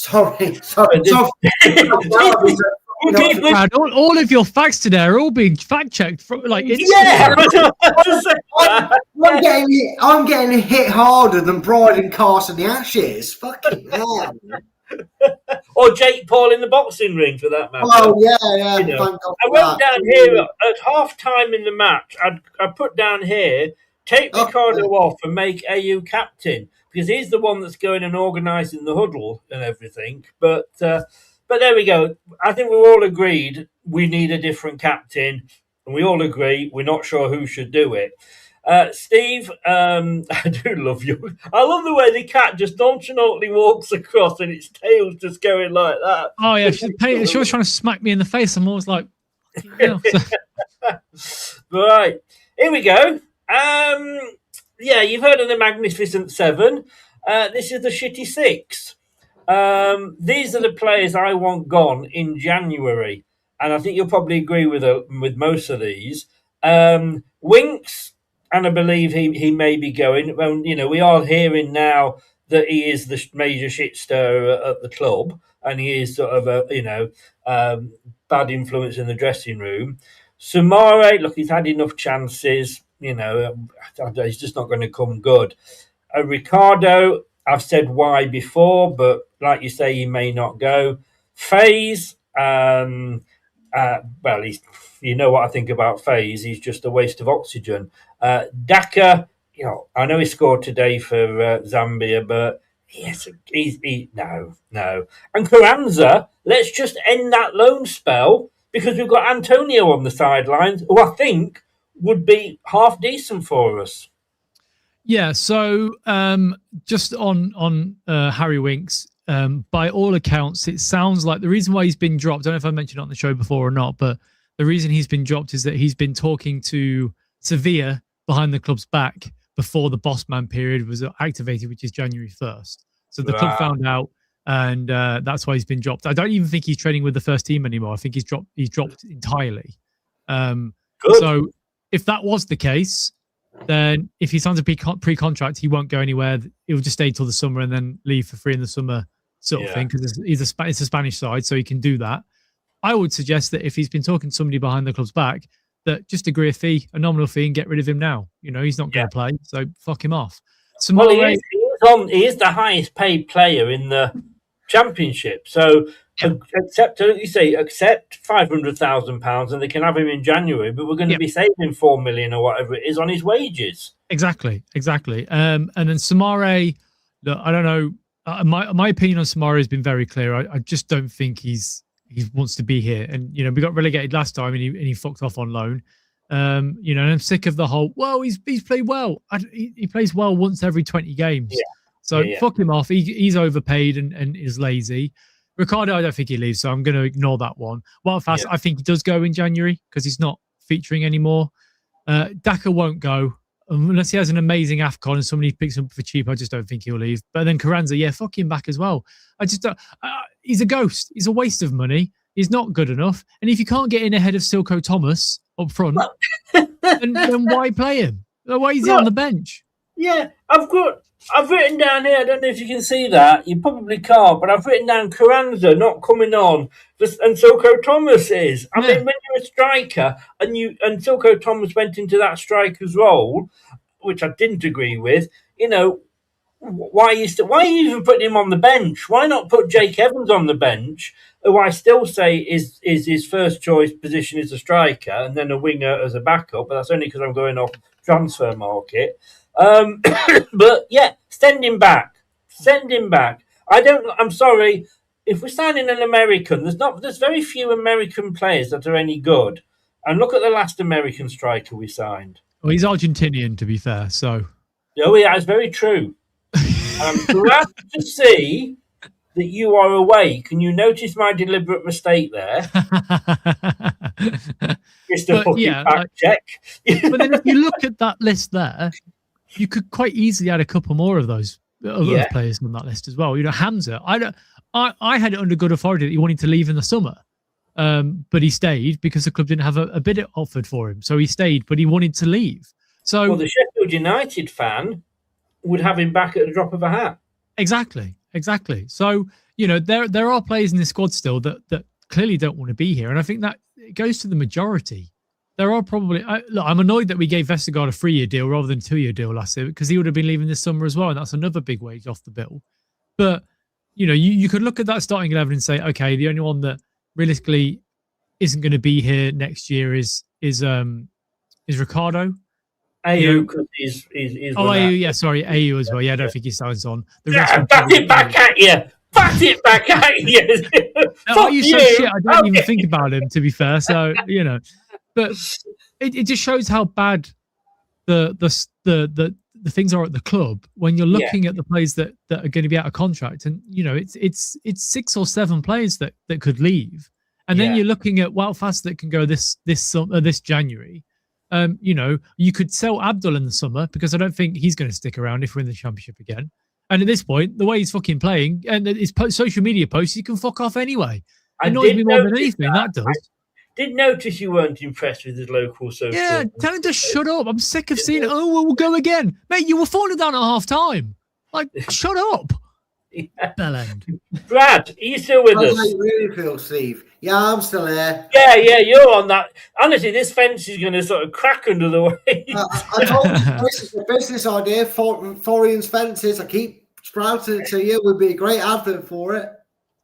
All of your facts today are all being fact checked. I'm getting hit harder than Bride and Carson the Ashes. Fucking hell. Or Jake Paul in the boxing ring, for that matter. Oh yeah. I wrote down here at half time in the match. I put down here, take Ricardo off and make AU captain, because he's the one that's going and organising the huddle and everything. But there we go. I think we're all agreed we need a different captain, and we all agree we're not sure who should do it. Steve, I do love you. I love the way the cat just nonchalantly walks across and its tail's just going like that. Oh, yeah. She was trying to smack me in the face. I'm always like... Right. Here we go. You've heard of the Magnificent Seven. This is the Shitty Six. These are the players I want gone in January, and I think you'll probably agree with most of these. Winks, and I believe he may be going. Well, we are hearing now that he is the major shit stirrer at the club, and he is sort of a bad influence in the dressing room. Sumare, look, he's had enough chances. He's just not going to come good. Ricardo, I've said why before, but like you say, he may not go. Faze, well, he's, what I think about Faze. He's just a waste of oxygen. Daka, I know he scored today for Zambia, but no. And Carranza, let's just end that loan spell, because we've got Antonio on the sidelines, who I think would be half decent for us. Yeah, so just on Harry Winks, by all accounts, it sounds like the reason why he's been dropped, I don't know if I mentioned it on the show before or not, but the reason he's been dropped is that he's been talking to Sevilla behind the club's back before the boss man period was activated, which is January 1st. So the club found out, and that's why he's been dropped. I don't even think he's training with the first team anymore. I think he's dropped entirely. So if that was the case, then if he signs a pre-contract, he won't go anywhere. He'll just stay till the summer and then leave for free in the summer, sort of thing, because it's a Spanish side, so he can do that. I would suggest that if he's been talking to somebody behind the club's back, that just agree a nominal fee, and get rid of him now. He's not going to play, so fuck him off. He is the highest paid player in the Championship, so accept £500,000 and they can have him in January, but we're going to be saving 4 million or whatever it is on his wages. Exactly. And then Samare, look, I don't know. My opinion on Samare has been very clear. I just don't think he wants to be here. And we got relegated last time, and he fucked off on loan. And I'm sick of the whole. Well, he's played well. He plays well once every 20 games. Yeah. So fuck him off. He's overpaid and is lazy. Ricardo, I don't think he leaves, so I'm going to ignore that one. Wildfast, I think he does go in January because he's not featuring anymore. Daka won't go unless he has an amazing AFCON and somebody picks him up for cheap. I just don't think he'll leave. But then Carranza, fuck him back as well. I just don't. He's a ghost. He's a waste of money. He's not good enough. And if you can't get in ahead of Silko Thomas up front, then why play him? Why is he on the bench? Yeah, I've written down here, I don't know if you can see that, you probably can't, but I've written down Carranza not coming on, and Silko Thomas is. I mean, when you're a striker, and Silko Thomas went into that striker's role, which I didn't agree with, why are you even putting him on the bench? Why not put Jake Evans on the bench, who I still say is his first choice position is a striker, and then a winger as a backup, but that's only because I'm going off transfer market. But send him back. I'm sorry. If we're signing an American, there's very few American players that are any good. And look at the last American striker we signed. Well, he's Argentinian, to be fair. So, it's very true. I'm glad to see that you are awake. Can you notice my deliberate mistake there? Just a fact check. But then if you look at that list there, you could quite easily add a couple more of those other players on that list as well. Hamza. I had it under good authority that he wanted to leave in the summer, but he stayed because the club didn't have a bid offered for him. So he stayed, but he wanted to leave. So the Sheffield United fan would have him back at the drop of a hat. Exactly. So there are players in this squad still that clearly don't want to be here, and I think that it goes to the majority. There are probably... I'm annoyed that we gave Vestergaard a 3-year deal rather than a 2-year deal last year because he would have been leaving this summer as well, and that's another big wage off the bill. But, you could look at that starting 11 and say, okay, the only one that realistically isn't going to be here next year is Ricardo. AU, because he's AU, sorry, AU as well. Yeah, I don't think he signs on. Bat it back at you! No, you so shit, I don't even think about him, to be fair, so, But it just shows how bad the things are at the club when you're looking at the players that are going to be out of contract, and it's 6 or 7 players that could leave, and then you're looking at Wildfast that can go this January. You could sell Abdul in the summer because I don't think he's going to stick around if we're in the Championship again. And at this point, the way he's fucking playing and his social media posts, he can fuck off anyway. Annoys me more than anything. That does. Did notice you weren't impressed with his local social. Yeah, tell him to shut up. I'm sick of seeing, we'll go again. Mate, you were falling down at half time. Like, shut up. Bell end. Brad, are you still with us? How do you really feel, Steve? Yeah, I'm still here. Yeah, you're on that. Honestly, this fence is going to sort of crack under the weight. I told you, this is a business idea, Florian's Fences. I keep sprouting it to you. Would be a great advert for it.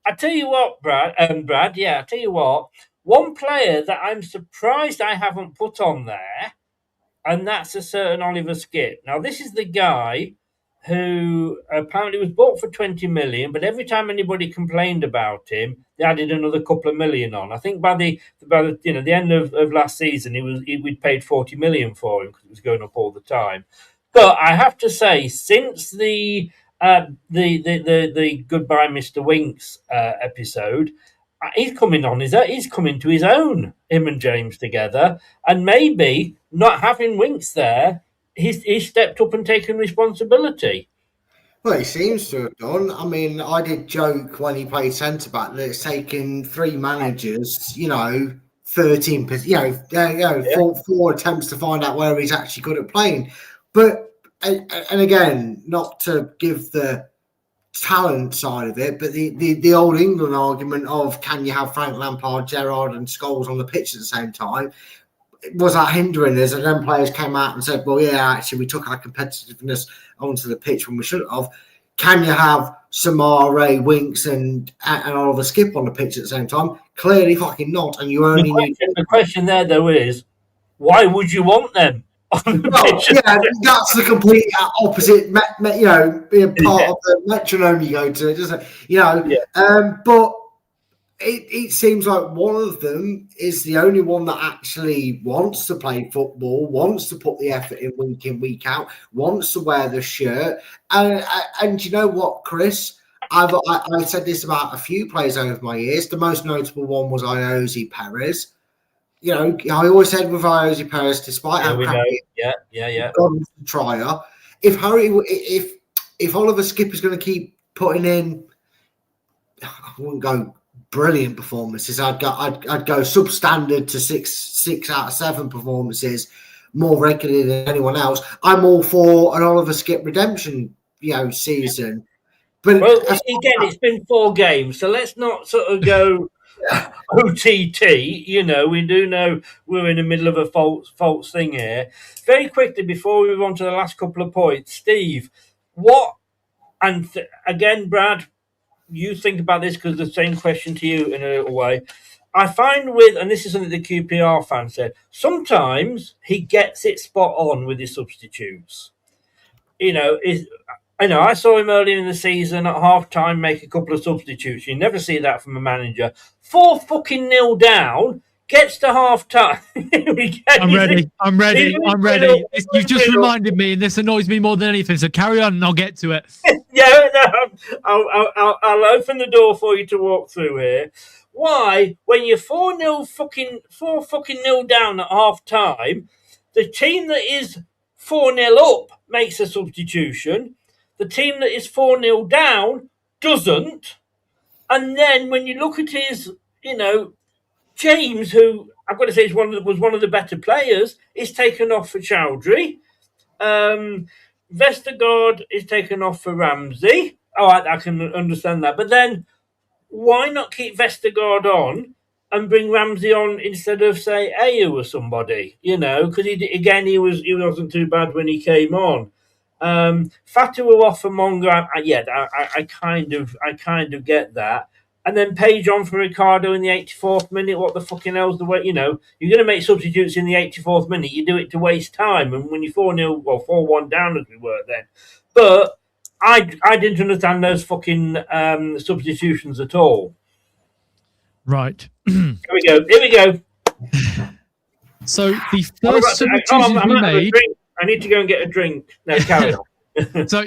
I tell you what, Brad, I tell you what. One player that I'm surprised I haven't put on there, and that's a certain Oliver Skipp. Now, this is the guy who apparently was bought for 20 million, but every time anybody complained about him, they added another couple of million on. I think by the end of last season, we'd paid 40 million for him because it was going up all the time. But I have to say, since the Goodbye Mr. Winks episode, he's coming to his own, him and James together, and maybe not having Winks there, he's stepped up and taken responsibility. Well, he seems to have done. I mean, I did joke when he played centre back that it's taken 3 managers, 13, 4 attempts to find out where he's actually good at playing. But and again, not to give the talent side of it, but the old England argument of can you have Frank Lampard, Gerrard and Scholes on the pitch at the same time, was that hindering us? And then players came out and said, well, yeah, actually we took our competitiveness onto the pitch when we shouldn't have. can you have Samara, Winks, and Oliver Skip on the pitch at the same time? Clearly, fucking not. And you only need. The question there, though, is why would you want them on the pitch? Yeah, that's the complete opposite. Being part of the metronome you go to, doesn't it? But it seems like one of them is the only one that actually wants to play football, wants to put the effort in, week out, wants to wear the shirt. And you know what, Chris? I said this about a few players over my years. The most notable one was Iosi Perez. I always said with Iosi Perez, despite how crappy God trier, if Oliver Skip is going to keep putting in, I wouldn't go brilliant performances. I'd go substandard to six out of 7 performances more regularly than anyone else. I'm all for an Oliver Skip redemption, season. But again, it's been 4 games, so let's not sort of go OTT. We do know we're in the middle of a false thing here. Very quickly before we move on to the last couple of points, Steve, again, Brad, you think about this because the same question to you in a little way. I find and this is something the QPR fan said, sometimes he gets it spot on with his substitutes. I saw him earlier in the season at half-time make a couple of substitutes. You never see that from a manager. 4-0 down, gets to half-time. I'm ready. You've just reminded me, and this annoys me more than anything, so carry on and I'll get to it. I'll open the door for you to walk through here. Why, when you're 4-0 down at half-time, the team that is 4-0 up makes a substitution. The team that is 4-0 down doesn't. And then when you look at his, James, who I've got to say was one of the better players, is taken off for Chowdhury. Vestergaard is taken off for Ramsey. Oh, I can understand that. But then why not keep Vestergaard on and bring Ramsey on instead of, say, Ayew or somebody? Because he wasn't too bad when he came on. Fatu off for Monga. I kind of get that. And then Page on for Ricardo in the 84th minute. What the fucking hell's the way? You're going to make substitutes in the 84th minute. You do it to waste time. And when you're 4-0, 4-1 down as we were then. But I didn't understand those fucking substitutions at all. Right. Here we go. So the first substitution we made. I need to go and get a drink. No, carry on. So,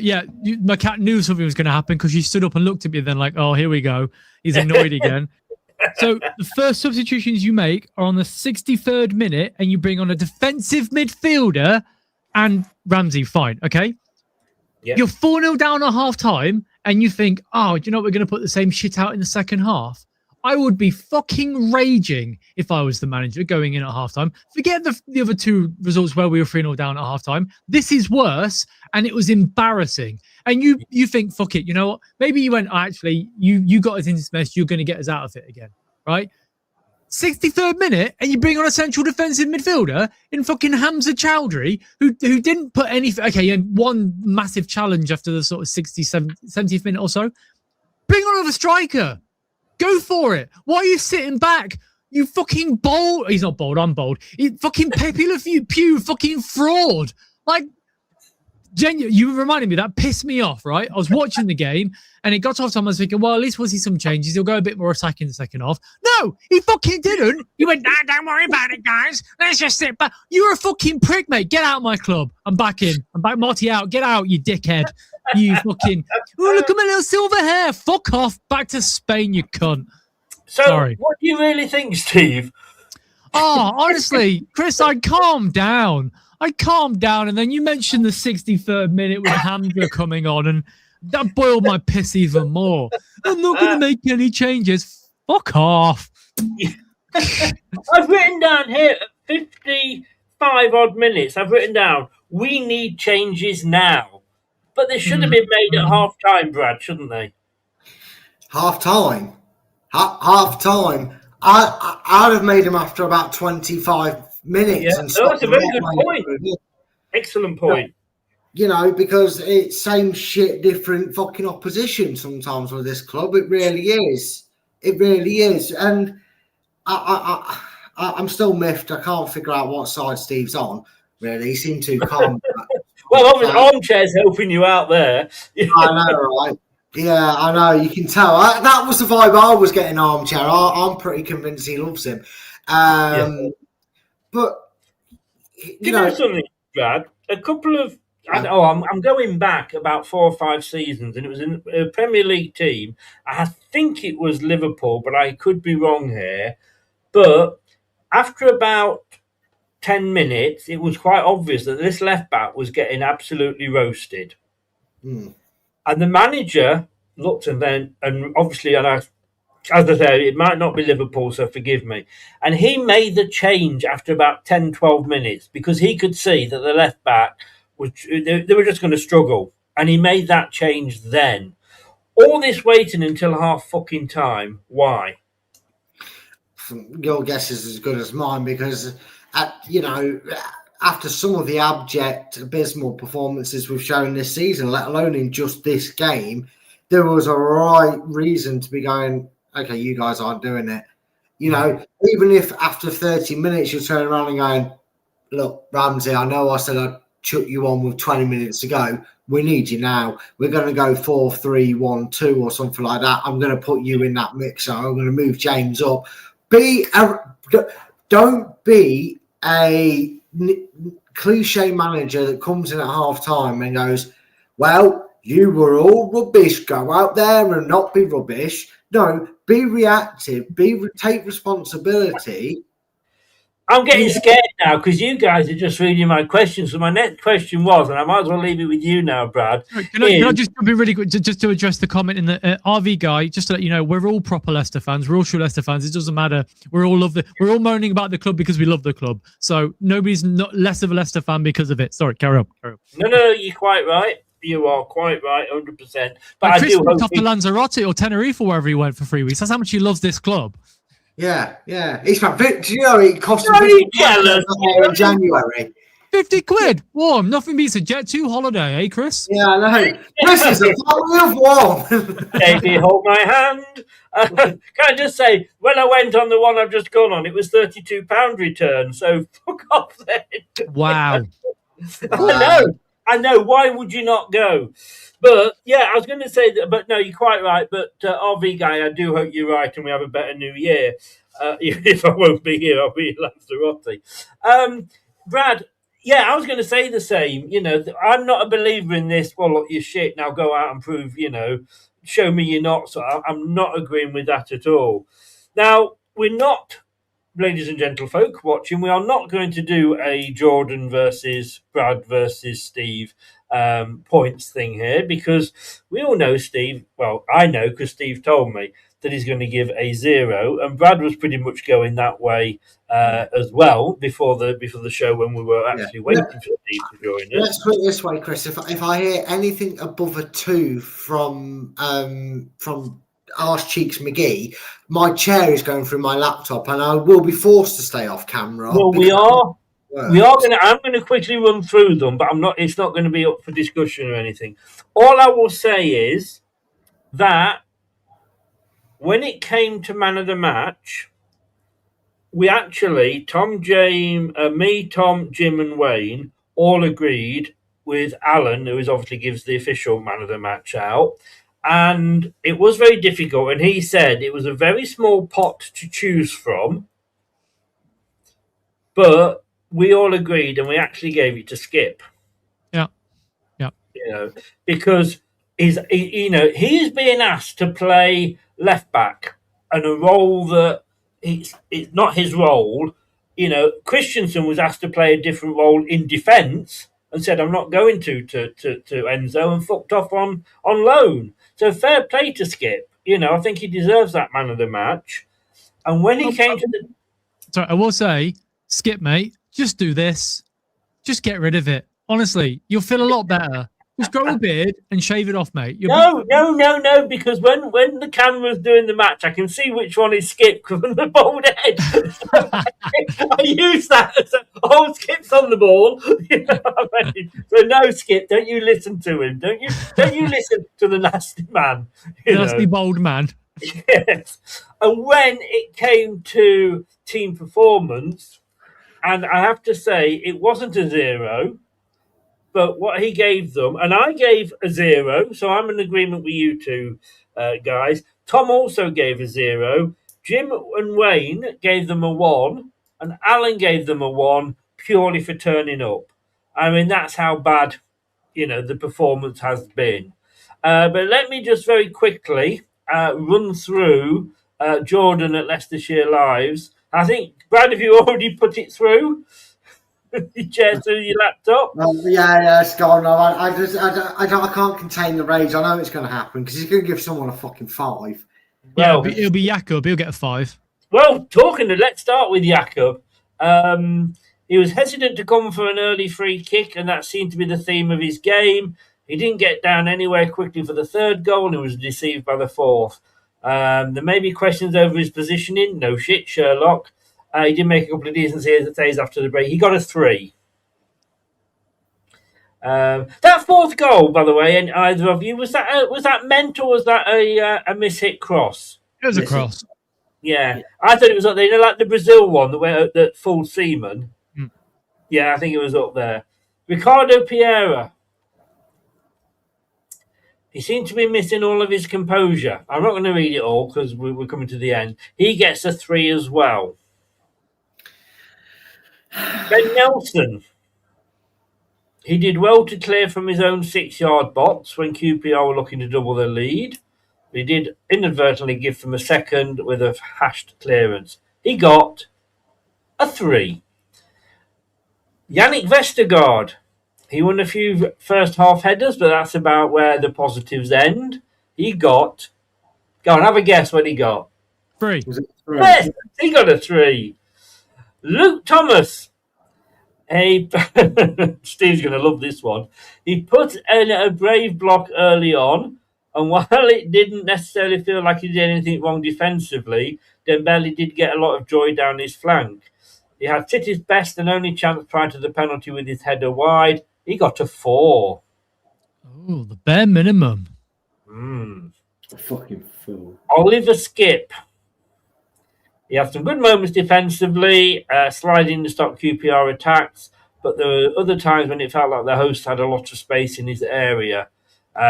my cat knew something was going to happen because she stood up and looked at me then like, oh, here we go. He's annoyed again. So the first substitutions you make are on the 63rd minute and you bring on a defensive midfielder and Ramsey. Fine, okay? Yeah. You're 4-0 down at half-time and you think, we're going to put the same shit out in the second half. I would be fucking raging if I was the manager going in at halftime. Forget the other 2 results where we were 3-0 down at halftime. This is worse, and it was embarrassing. And you think, fuck it, you know what? Maybe you went, you got us into this mess, you're going to get us out of it again, right? 63rd minute, and you bring on a central defensive midfielder in fucking Hamza Chowdhury, who didn't put anything. Okay, and one massive challenge after the sort of 70th minute or so. Bring on another striker. Go for it. Why are you sitting back? You fucking bold. He's not bold. I'm bold. Fucking Pepe Le Pew fucking fraud. Like, you reminded me, that pissed me off, right? I was watching the game and it got off time. I was thinking, well, at least we'll see some changes. He'll go a bit more attacking in the second half. No, he fucking didn't. He went, don't worry about it, guys. Let's just sit back. You're a fucking prick, mate. Get out of my club. I'm back in. I'm back. Marty out. Get out, you dickhead. You fucking... Oh, look at my little silver hair. Fuck off. Back to Spain, you cunt. So, sorry. What do you really think, Steve? Oh, honestly, Chris, I calmed down. And then you mentioned the 63rd minute with Hamza coming on, and that boiled my piss even more. I'm not going to make any changes. Fuck off. I've written down here, 55 odd minutes, I've written down, we need changes now. But they should have been made at half-time, Brad, shouldn't they? Half-time? Half-time? I'd have made them after about 25 minutes. Yeah, that's a very good point. Excellent point. You know, because it's same shit, different fucking opposition sometimes with this club. It really is. It really is. And I'm still miffed. I can't figure out what side Steve's on, really. He seemed too calm. Well, obviously, armchair's helping you out there. I know, right? Yeah, I know. You can tell. That was the vibe I was getting, armchair. I'm pretty convinced he loves him. But, you know something, Brad? A couple of... I'm going back about 4 or 5 seasons, and it was in a Premier League team. I think it was Liverpool, but I could be wrong here. But after about 10 minutes, it was quite obvious that this left back was getting absolutely roasted. And the manager looked and obviously, as I say, it might not be Liverpool, so forgive me. And he made the change after about 10, 12 minutes because he could see that the left back, they were just going to struggle. And he made that change then. All this waiting until half fucking time. Why? Your guess is as good as mine because, after some of the abject, abysmal performances we've shown this season, let alone in just this game, there was a right reason to be going, okay, you guys aren't doing it. You know, even if after 30 minutes you turn around and going, look, Ramsey, I know I said I'd chuck you on with 20 minutes to go. We need you now. We're going to go 4-3-1-2 or something like that. I'm going to put you in that mixer. I'm going to move James up. Don't be a cliche manager that comes in at half time and goes, well, you were all rubbish. Go out there and not be rubbish. No, be reactive. Take responsibility. I'm getting scared now because you guys are just reading my questions. So my next question was, and I might as well leave it with you now, Brad. Can I just be really quick, just to address the comment in the RV guy? Just to let you know, we're all proper Leicester fans. We're all true Leicester fans. It doesn't matter. We're all moaning about the club because we love the club. So nobody's not less of a Leicester fan because of it. Sorry, carry on. No, you're quite right. You are quite right, 100%. But Chris I do went hope off to Lanzarote or Tenerife or wherever he went for 3 weeks. That's how much he loves this club. Yeah. He's got. Do you know it cost him in January? 50 quid. Warm. Nothing beats a Jet 2 holiday, eh, Chris? Yeah, I know. This is a family of one. Baby, hold my hand. Can I just say, when I went on the one I've just gone on, it was £32 return. So fuck off then. Wow. I know. Why would you not go? But yeah, I was going to say that. But no, you're quite right. But RV guy, I do hope you're right, and we have a better New Year. Even if I won't be here, I'll be in Lanzarote. Brad, yeah, I was going to say the same. You know, I'm not a believer in this. Well, look, you're shit. Now go out and prove. You know, show me you're not. So I'm not agreeing with that at all. Now we're not. Ladies and gentlefolk watching, we are not going to do a Jordan versus Brad versus Steve points thing here because we all know Steve, well, I know because Steve told me that he's going to give a 0, and Brad was pretty much going that way as well before the show when we were actually waiting for Steve to join us. Let's put it this way, Chris. If I hear anything above a 2 from Arse Cheeks McGee, my chair is going through my laptop and I will be forced to stay off camera. Well, we are going to. I'm going to quickly run through them, but it's not going to be up for discussion or anything. All I will say is that when it came to man of the match, we actually, Tom, Jim, and Wayne all agreed with Alan, who obviously gives the official man of the match out. And it was very difficult. And he said it was a very small pot to choose from. But we all agreed and we actually gave it to Skip. Yeah. You know, because he's being asked to play left back and a role that it's not his role. You know, Christensen was asked to play a different role in defence and said, I'm not going to Enzo, and fucked off on loan. So fair play to Skip. You know, I think he deserves that man of the match. And when he came to the... Sorry, I will say, Skip, mate, just do this. Just get rid of it. Honestly, you'll feel a lot better. Just grow a beard and shave it off, mate. No, because when the camera's doing the match, I can see which one is Skip from the bald head. I use that as Oh, Skip's on the ball. You know what I mean? So no, Skip, don't you listen to him. Don't you listen to the nasty man. You Nasty know? bold man. Yes. And when it came to team performance, and I have to say, it wasn't a 0, but what he gave them, and I gave a 0, so I'm in agreement with you two guys. Tom also gave a 0. Jim and Wayne gave them a 1, and Alan gave them a 1 purely for turning up. I mean, that's how bad, the performance has been. But let me just very quickly run through Jordan at Leicestershire Lives. I think, Brad, have you already put it through? You chair through your laptop? Yeah, it's gone. I can't contain the rage. I know it's going to happen because he's going to give someone a fucking 5. Yeah, Well, it'll be Jakob. He'll get a 5. Well, let's start with Jakob. He was hesitant to come for an early free kick, and that seemed to be the theme of his game. He didn't get down anywhere quickly for the 3rd goal, and he was deceived by the 4th. There may be questions over his positioning. No shit, Sherlock. He did make a couple of decent saves after the break. He got a 3. That 4th goal, by the way, and either of you, was that meant, or was that a mishit cross? It was a cross. Yeah, I thought it was up there. Like the Brazil one that went at the full seaman. Yeah, I think it was up there. Ricardo Pereira. He seemed to be missing all of his composure. I'm not going to read it all because we're coming to the end. He gets a 3 as well. Ben Nelson. He did well to clear from his own 6-yard box when QPR were looking to double their lead. He did inadvertently give them a 2nd with a hashed clearance. He got a 3. Yannick Vestergaard. He won a few first half headers, but that's about where the positives end. He got... Go on, have a guess what he got. 3. Yes, he got a 3. Luke Thomas. Steve's going to love this one. He put in a brave block early on, and while it didn't necessarily feel like he did anything wrong defensively, Dembele did get a lot of joy down his flank. He had City's best and only chance prior to the penalty with his header wide. He got a 4. Oh, the bare minimum. Fucking fool. Oliver Skip. He had some good moments defensively, sliding to stop QPR attacks, but there were other times when it felt like the host had a lot of space in his area.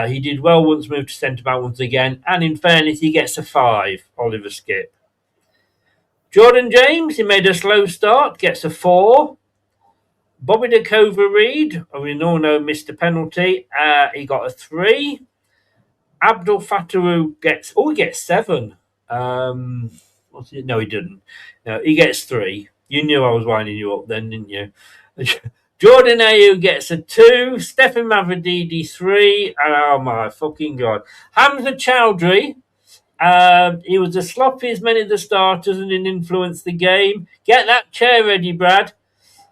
He did well once moved to centre-back once again, and in fairness, he gets a 5, Oliver Skip. Jordan James, he made a slow start, gets a 4. Bobby de Cova-Reed, we all know missed a penalty, he got a 3. Abdul Fataru gets 7. No, he didn't. No, he gets 3. You knew I was winding you up then, didn't you? Jordan Ayew gets a 2. Stefan Mavrididi 3. And oh my fucking God. Hamza Chowdhury. He was as sloppy as many of the starters and didn't influence the game. Get that chair ready, Brad.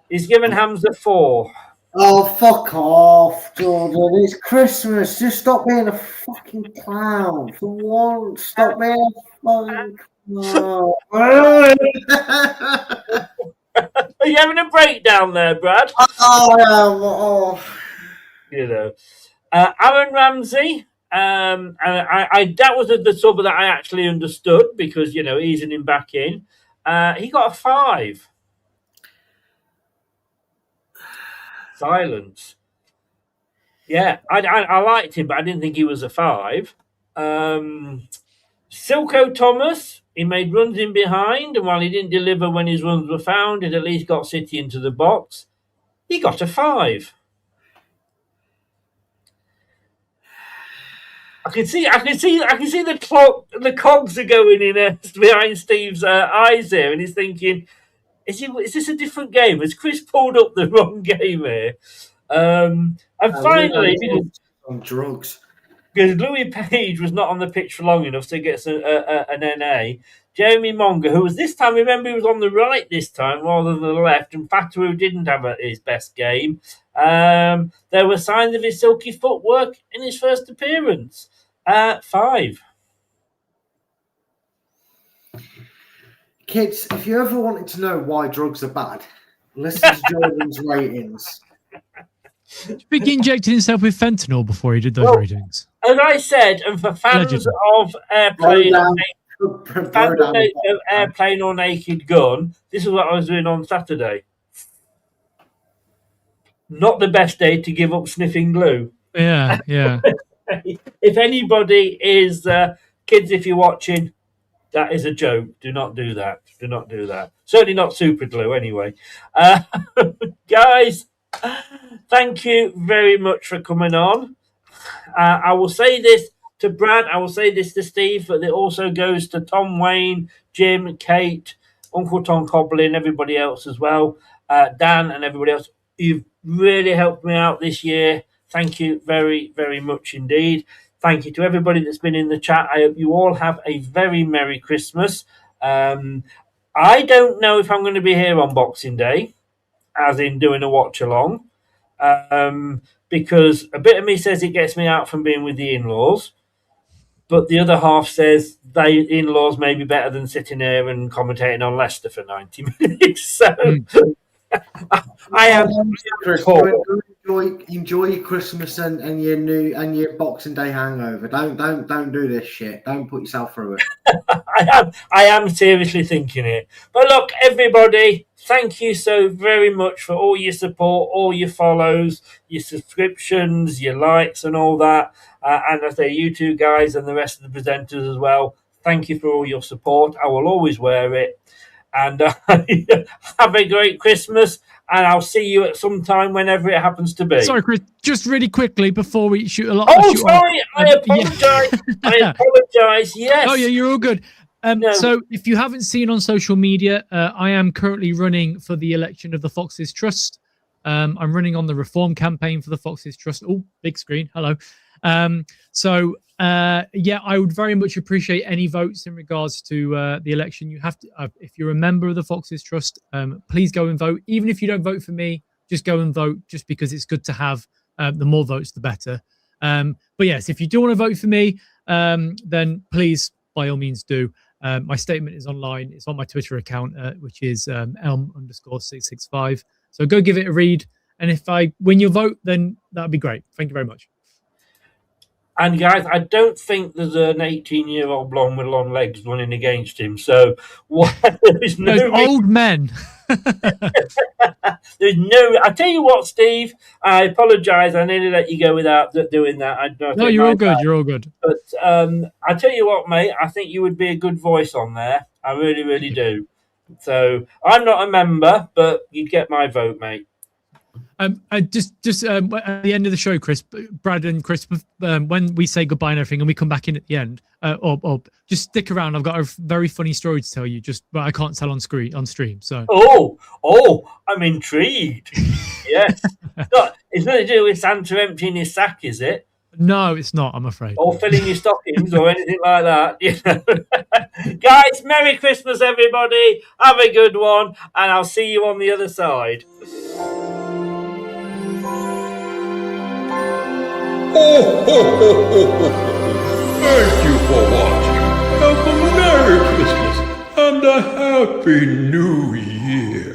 He's given Hamza 4. Oh, fuck off, Jordan. It's Christmas. Just stop being a fucking clown. For once, stop being a fucking clown. Are you having a breakdown there, Brad? Oh. Aaron Ramsey. And I that was the sub that I actually understood because, easing him back in. He got a 5. Silence. Yeah, I liked him, but I didn't think he was a 5. Silko Thomas, he made runs in behind, and while he didn't deliver when his runs were found, it at least got City into the box. He got a 5. I can see the cogs are going in behind Steve's eyes here, and he's thinking, is this a different game? Has Chris pulled up the wrong game here? And finally, on drugs, because Louis Page was not on the pitch for long enough, so he gets an NA. Jeremy Monga, who was this time, remember, he was on the right this time rather than the left, and Fataru didn't have his best game. There were signs of his silky footwork in his first appearance. 5. Kids, if you ever wanted to know why drugs are bad, Listen to Jordan's ratings. Do you think he injected himself with fentanyl before he did those readings? As I said, and for fans Allegedly. of Airplane, Throw down the Airplane or Naked Gun, this is what I was doing on Saturday. Not the best day to give up sniffing glue. Yeah. If anybody is, kids, if you're watching, that is a joke. Do not do that. Do not do that. Certainly not super glue, anyway. Guys, thank you very much for coming on. I will say this to Brad. I will say this to Steve, but it also goes to Tom Wayne, Jim, Kate, Uncle Tom Coblin, everybody else as well, Dan and everybody else. You've really helped me out this year. Thank you very, very much indeed. Thank you to everybody that's been in the chat. I hope you all have a very Merry Christmas. I don't know if I'm going to be here on Boxing Day, as in doing a watch along, because a bit of me says it gets me out from being with the in-laws, but the other half says they in-laws may be better than sitting here and commentating on Leicester for 90 minutes. So I am. Chris, enjoy your Christmas and your Boxing Day hangover. Don't do this shit. Don't put yourself through it. I am seriously thinking it. But look, everybody, thank you so very much for all your support, all your follows, your subscriptions, your likes, and all that. And I say, you two guys and the rest of the presenters as well. Thank you for all your support. I will always wear it. And have a great Christmas, and I'll see you at some time whenever it happens to be. Sorry, Chris, just really quickly before we shoot a lot. Sorry, I apologise. I apologise, yes. Oh, yeah, you're all good. So if you haven't seen on social media, I am currently running for the election of the Foxes Trust. I'm running on the reform campaign for the Foxes Trust. Oh, big screen. Hello. I would very much appreciate any votes in regards to the election. You have to, if you're a member of the Foxes Trust, please go and vote. Even if you don't vote for me, just go and vote, just because it's good to have the more votes, the better. But yes, if you do want to vote for me, then please, by all means, do. My statement is online. It's on my Twitter account, which is elm_665. So go give it a read. And if I win your vote, then that would be great. Thank you very much. And guys, I don't think there's an 18-year-old blonde with long legs running against him. So there's no old men. There's no. I tell you what, Steve. I apologise. I nearly let you go without doing that. No, you're all good. You're all good. But I tell you what, mate. I think you would be a good voice on there. I really, really do. So I'm not a member, but you'd get my vote, mate. Just at the end of the show, Chris, Brad and Chris, when we say goodbye and everything, and we come back in at the end, or just stick around. I've got a very funny story to tell you, but I can't tell on stream. So I'm intrigued. Yes, it's nothing to do with Santa emptying his sack, is it? No, it's not. I'm afraid. Or filling your stockings or anything like that. You know? Guys, Merry Christmas, everybody. Have a good one, and I'll see you on the other side. Ho, ho, ho, ho, ho, ho. Thank you for watching. Have a Merry Christmas and a Happy New Year.